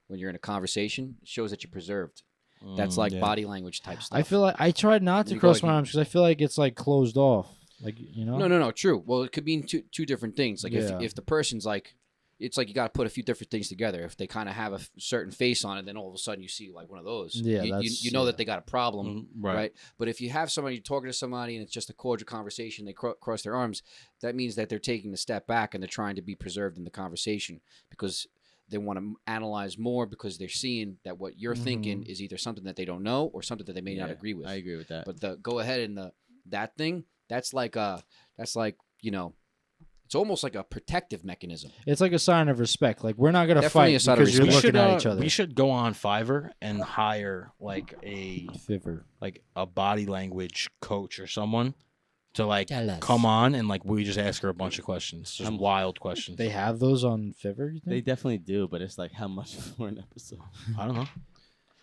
When you're in a conversation, it shows that you're preserved. That's like yeah. body language type stuff. I feel like I tried not to You go cross my like- arms because I feel like it's like closed off. Like you know. No, true. Well, it could mean two different things. Like Yeah. if the person's like, it's like you got to put a few different things together. If they kind of have a certain face on it, then all of a sudden you see like one of those. Yeah, you that's- know yeah. that they got a problem, Right. right? But if you have somebody you're talking to somebody and it's just a cordial conversation, they cross their arms. That means that they're taking a step back and they're trying to be preserved in the conversation because they want to analyze more because they're seeing that what you're thinking is either something that they don't know or something that they may not Yeah, agree with. I agree with that. But the go ahead and that thing, that's like you know, it's almost like a protective mechanism. It's like a sign of respect. Like we're not gonna Definitely fight a sign of because you're respect. looking at each other. We should go on Fiverr and hire like a body language coach or someone to like Tell us. come on and like we just ask her a bunch of questions, just I'm- wild questions. They have those on Fiverr. You think? They definitely do, but it's like how much for an episode? I don't know.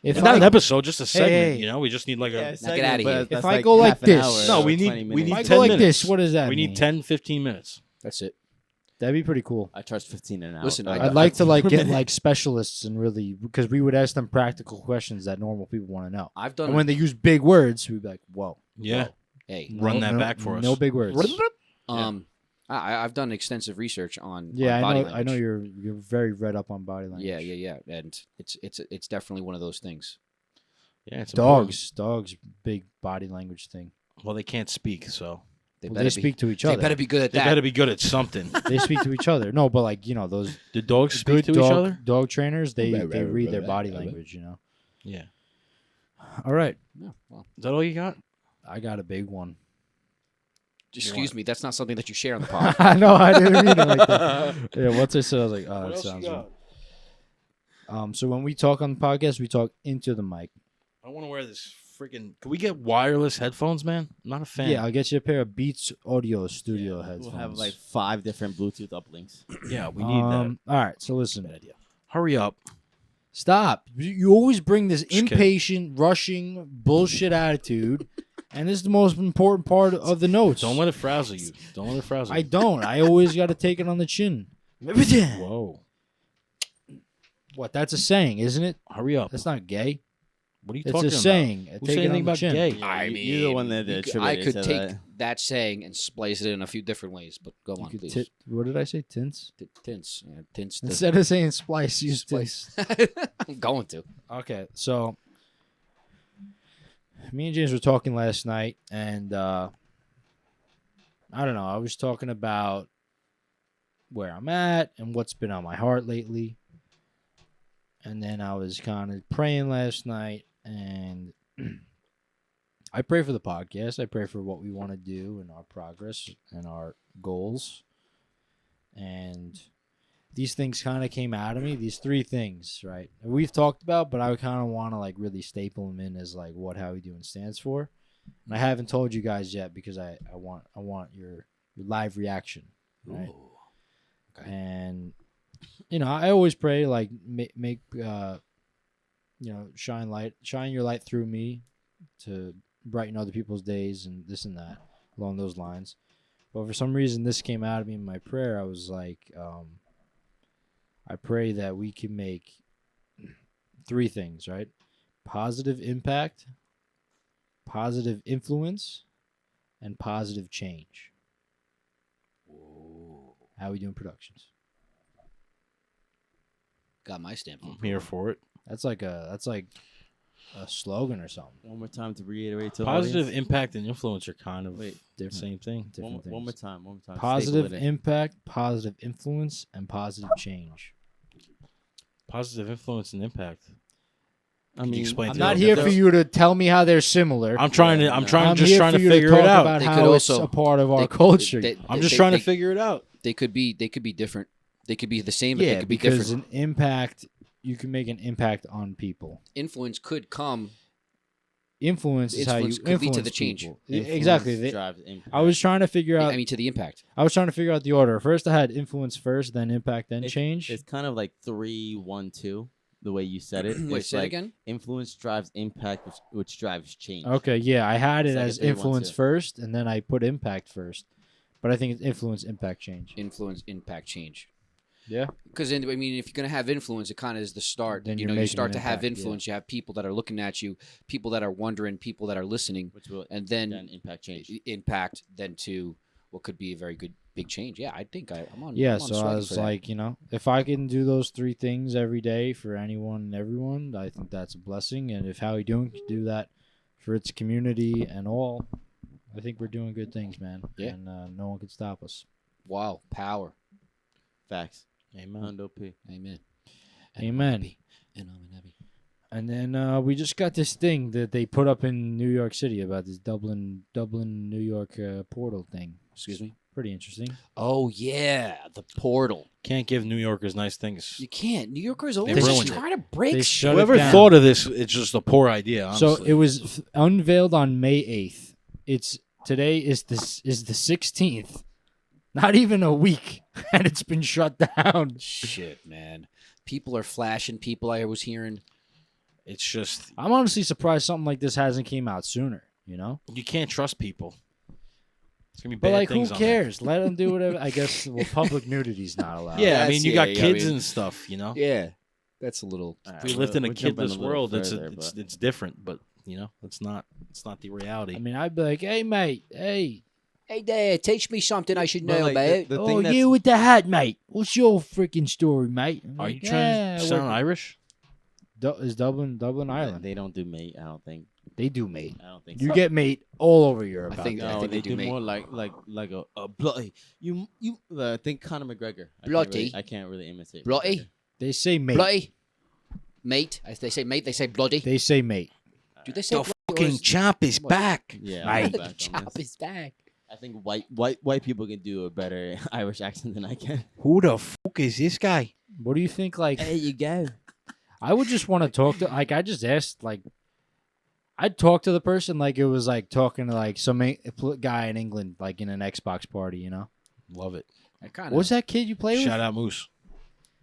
if It's not an I, episode, just a segment. hey. You know, we just need like a. Now get outta here. If I go like this- No, we if need 20 we if need I 10 go like minutes. this, what does that We mean? need 10, 15 minutes. That's it. That'd be pretty cool. I charge 15 an hour. Listen, I'd like to like get like specialists and really because we would ask them practical questions that normal people want to know. I've done. And when they use big words, we'd be like, "Whoa, Yeah, hey, Run no- that no- back for us. No big words." I've done extensive research on Yeah, on I body know. I language. know you're very read up on body language. Yeah, and it's definitely one of those things. yeah. It's important. Dogs, big body language thing. Well, they can't speak, so They speak to each They other. better be good at They that. better be good at something. They speak to each other. No, but like those The dogs speak good to each other. dog trainers, they read their body language. Yeah. All right, Yeah, well, Is that all you got? I got a big one. excuse me, that's not something that you share on the pod. I know, I didn't mean it like that. Yeah, once I said, I was like, oh, that sounds weird. So when we talk on the podcast, we talk into the mic. I want to wear this freaking. Can we get wireless headphones, man? I'm not a fan. Yeah, I'll get you a pair of Beats Audio Studio headphones. We'll have like 5 different Bluetooth uplinks. Yeah, we need that. All right, so listen. Bad idea. Hurry up. Stop. You always bring this kidding. impatient, rushing, bullshit attitude, and this is the most important part of the notes. Don't let it frazzle you. Don't let it frazzle I you. don't. I always got to take it on the chin. Whoa. What? That's a saying, isn't it? Hurry up. That's not gay. What are you It's talking a about? saying. Who Take said it on anything the about chin. gay? I mean, you're the one that I attributed could to take that. saying and splice it in a few different ways, but go You on, could please. what did I say? Tints? Tints. Yeah, tints. Instead of saying splice, use tints. I'm going to. Okay, so me and James were talking last night, and I don't know. I was talking about where I'm at and what's been on my heart lately. And then I was kind of praying last night, and I pray for the podcast. I pray for what we want to do and our progress and our goals. And these things kind of came out of me, these 3 things, right? And we've talked about, but I kind of want to like really staple them in as like what How We Doing stands for. And I haven't told you guys yet because I want your live reaction, right? Ooh. Okay. And I always pray like make shine your light through me to brighten other people's days and this and that along those lines. But for some reason, this came out of me in my prayer. I was like, I pray that we can make 3 things, right? Positive impact, positive influence, and positive change. Ooh. How We Doing Productions. Got my stamp. I'm here for it. That's like a slogan or something. One more time to reiterate to the Positive audience. impact and influence are kind of Wait, the different. same thing. Different One more things. time. Positive Staple it in. impact, positive influence, and positive change. Positive influence and impact. I Can you mean, explain I'm to not them? here for you to tell me how they're similar. I'm trying to. I'm just here trying for to you figure talk it out. about They how could it's also- a part of our they- culture. I'm just trying to figure it out. They could be different. They could be the same, but yeah, they could be because different. an impact, you can make an impact on people. Influence could come. Influence is how you Influence could lead to influence the change. people. influence Exactly. They- drives impact. I was trying to figure out. I mean, to the impact. I was trying to figure out the order. First, I had influence first, then impact, then change. It's kind of like 3, 1, 2. The way you said it. Wait, It's say it like again. influence drives impact, which drives change. Okay, yeah, I had it It's like a as 3-1-2. influence first, and then I put impact first. But I think it's influence, impact, change. Influence, impact, change. Yeah. Because I mean, if you're gonna have influence, it kind of is the start. Then You you're know, you making start an to have impact, yeah. influence. You have people that are looking at you, people that are wondering, people that are listening, Which will and then impact change. impact then to what could be a very good big change. Yeah, I think I'm on. Yeah, I'm on so I swag was for that. like, if I can do those 3 things every day for anyone and everyone, I think that's a blessing. And if How We Doing can do that for its community and all, I think we're doing good things, man. Yeah. And no one can stop us. Wow, power. Facts. Amen. Hundo P. Amen. Amen. And I'm happy. And then we just got this thing that they put up in New York City about this Dublin, New York portal thing. Excuse me. Pretty interesting. Oh yeah, the portal. Can't give New Yorkers nice things. You can't. New Yorkers always ruined it. try to break They shit. shut it Whoever down. thought of this, it's just a poor idea. So Honestly. it was unveiled on May 8th. Today is the 16th. Not even a week, and it's been shut down. Shit, man. People are flashing. People I was hearing. It's just I'm honestly surprised something like this hasn't came out sooner. you can't trust people. It's gonna be But bad like, who things on there. cares? Let them do whatever. I guess public nudity's not allowed. Yeah, I That's- mean, you yeah, got yeah, I kids mean- and stuff. Yeah, that's a little. If we lived in a We're jumping kidless little world, further, it's different. But it's not the reality. I mean, I'd be like, hey, mate, hey. Hey, Dad, teach me something I should But, know like, about. the Oh, thing that's you with the hat, mate. What's your freaking story, mate? I'm Are like, you trying "Yeah, to sound we're- Irish? Is Dublin Ireland? they don't do mate. I don't think. They do mate. I don't think You so. get mate all over Europe. I think- out there. No, they they do do mate. more like a bloody. You think Conor McGregor. Bloody. I can't really imitate. Bloody. McGregor. They say mate. Bloody. Mate. As they say mate, they say bloody. They say mate. Do they say The bloody or fucking is- champ is back. Yeah, Right. I'm The back on chop this. is back. I think white people can do a better Irish accent than I can. Who the fuck is this guy? What do you think? Like, There you go. I would just want to talk to. Like, I just asked. Like, I'd talk to the person like it was like talking to like some guy in England, like in an Xbox party. You know, Love it. I kind what was that kid you played Shout with? out Moose.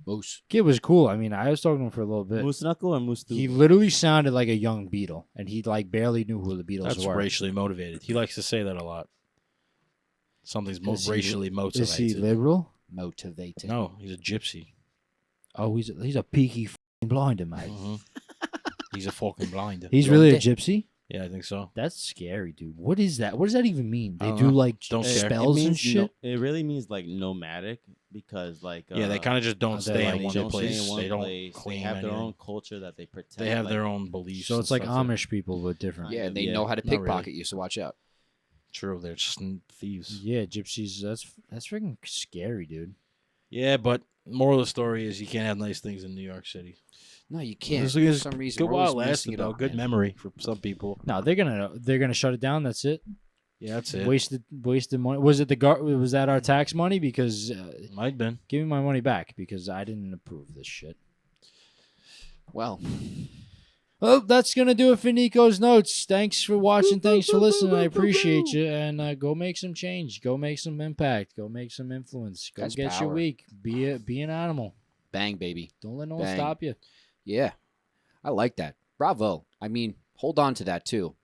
Moose. Kid was cool. I mean, I was talking to him for a little bit. Moose Knuckle or Moose He Tooth? literally sounded like a young Beatle, and he like barely knew who the Beatles That's were. racially motivated. He likes to say that a lot. Something's Is he- racially motivated. Is he liberal? Motivated. No, he's a gypsy. Oh, he's a peaky blinder, mate. Mhm. He's a fucking blinder. He's really a gypsy. Yeah, I think so. That's scary, dude. What is that? What does that even mean? I They don't do know. like Don't care. spells and shit. It really means like nomadic because like Yeah, they kind of just don't stay like, in one don't stay place. in one They don't place. claim They have their anything. own culture that they protect. They have like, their own beliefs. So and it's like stuff. Amish people, but different. Yeah, and they Yeah. know how to Not really. pickpocket you, so watch out. True, they're just thieves. Yeah, gypsies. That's freaking scary, dude. Yeah, but moral of the story is you can't have nice things in New York City. No, you can't. This For is some reason, Good we're while always lasted messing it though. up, Good man. memory for some people. No, they're gonna shut it down. That's it. Yeah, that's it. Wasted money. Was it was that our tax money? Because Might been. give me my money back because I didn't approve this shit. Well, Well, that's gonna do it for Nico's notes. Thanks for watching. Thanks for listening. I appreciate you. And go make some change. Go make some impact. Go make some influence. Go That's get your power. week. Be an animal. bang, baby. Don't let no one Bang. stop you. Yeah, I like that. Bravo. I mean, hold on to that too.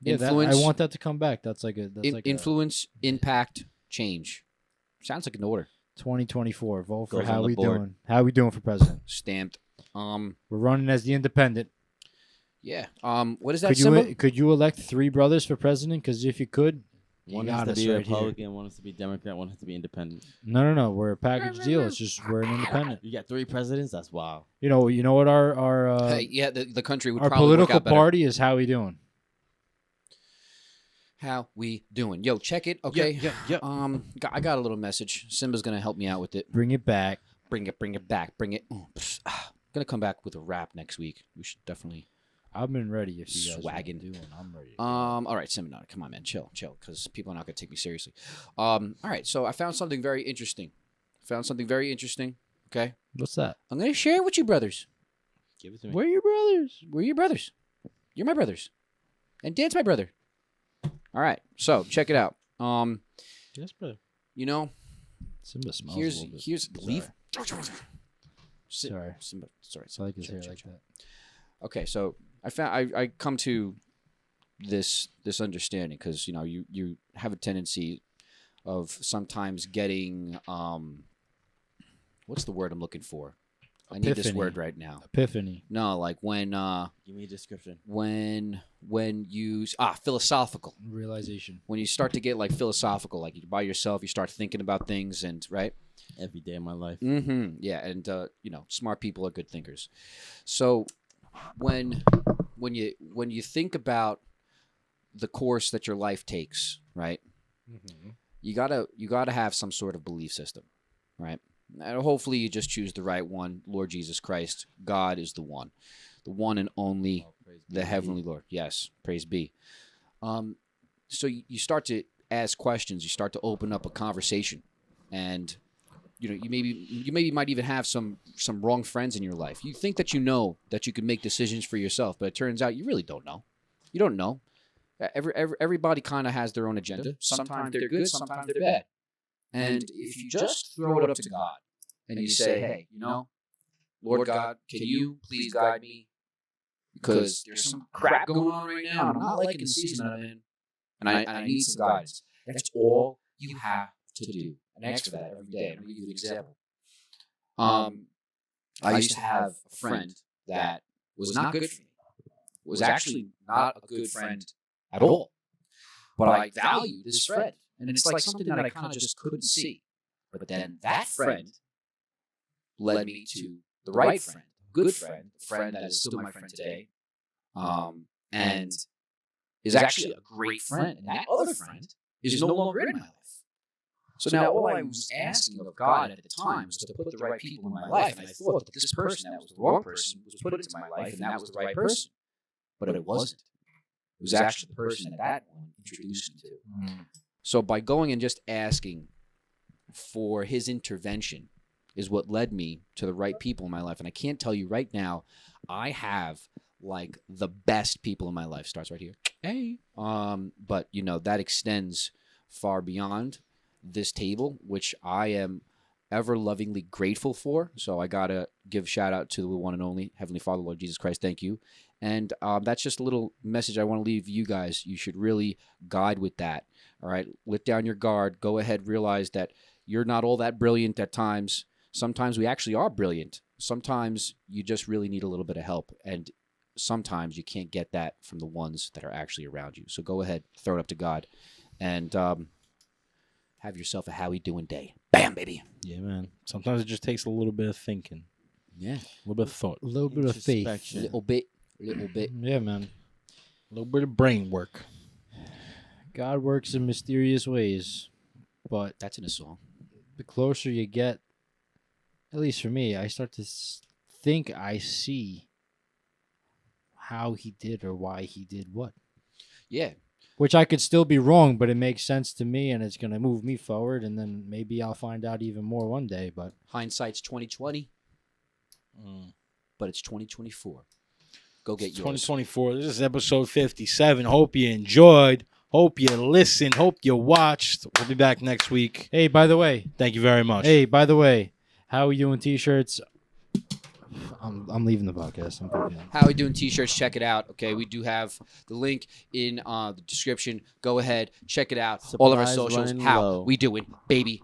Yeah, Influence. I want that to come back. That's like a Influence, impact, change. Sounds like an order. 2024. Vote for Goes how on the we board. doing. How we doing for president? Stamped. We're running as the independent. Yeah. What is that symbol? Could you elect 3 brothers for president? Because if you could, you One got has to us be right here. Republican, one has to be Democrat, one has to be Independent. No. We're a package deal. It's just we're an independent. You got 3 presidents. That's wild. You know what our Yeah, the country would our probably work political out better. party is. How we doing? How we doing? Yo, check it. Okay. Yeah. I got a little message. Simba's gonna help me out with it. Bring it back. Bring it back. Bring it. Gonna come back with a rap next week. We should definitely. I've been ready. If you guys Swaggin'. want to do one, I'm ready. All right, Simba, no, come on, man, chill, because people are not gonna take me seriously. All right, so I found something very interesting. Okay, What's that? I'm gonna share it with you, brothers. Give it to me. Where are your brothers? We're your brothers. You're my brothers, and Dan's my brother. All right, so check it out. Yes, brother. You know, Simba smells a little bit. here's leave. Sorry. Simba, sorry. I like his Chill, hair chill, like chill. that. Okay, so I come to this understanding because you have a tendency of sometimes getting what's the word I'm looking for? I need this Epiphany. word right now. Epiphany. No, like when Give me a description. when you philosophical. Realization. When you start to get like philosophical, like you're by yourself, you start thinking about things and right. Every day of my life. Mm-hmm. Yeah, and smart people are good thinkers. So when you think about the course that your life takes, right? You gotta have some sort of belief system, right? And hopefully you just choose the right one. Lord Jesus Christ, God is the one and only, the heavenly Lord. Yes, praise be. So you start to ask questions. You start to open up a conversation, and you maybe might even have some wrong friends in your life. You think that you can make decisions for yourself, but it turns out you really don't know. You don't know. Everybody kind of has their own agenda. Sometimes they're good, sometimes they're bad. And if you just throw it up to God and you say, hey, Lord God, can you please guide me? Because there's some crap going on right now, and I'm not liking the season I'm in, and I need some guidance. That's all you have to do. And ask for that every day. I'm going to give you an example. I used to have a friend that was not good for me. Was actually not a good friend at all. But I valued this friend. And it's like something that I kind of just couldn't see. But then that friend led me to the right friend, good friend, a friend that is still my friend today. and is actually a great friend. And that other friend is no longer in my life. So now all I was asking of God at the time was to put the right people in my life. And I thought that this person that was the wrong person was put into my life, and that was the right person. But it wasn't. It was actually the person that one introduced me to. So by going and just asking for his intervention is what led me to the right people in my life. And I can't tell you right now, I have like the best people in my life. Starts right here. Hey. But you know, that extends far beyond this table, which I am ever lovingly grateful for. So I gotta give shout out to the one and only Heavenly Father, Lord Jesus Christ. Thank you. And that's just a little message I want to leave you guys. You should really guide with that. All right, let down your guard. Go ahead, realize that you're not all that brilliant at times. Sometimes we actually are brilliant. Sometimes you just really need a little bit of help, and sometimes you can't get that from the ones that are actually around you. So go ahead, throw it up to God, and have yourself a how we doing day. Bam, baby. Yeah, man. Sometimes it just takes a little bit of thinking. Yeah. A little bit of thought. A little bit of faith. A little bit. Yeah, man. A little bit of brain work. God works in mysterious ways, but That's in a song. the closer you get, at least for me, I start to think I see how he did or why he did what. Yeah. Which I could still be wrong, but it makes sense to me, and it's going to move me forward, and then maybe I'll find out even more one day. But Hindsight's 2020, but it's 2024. Go get yours. 2024. This is episode 57. Hope you enjoyed. Hope you listened. Hope you watched. We'll be back next week. hey, by the way, Thank you very much. how are you doing t-shirts? I'm leaving the podcast. I'm putting it. How we doing t-shirts? Check it out. Okay, we do have the link in the description. Go ahead, check it out. All of our Supplies socials. running How low. we doing, baby?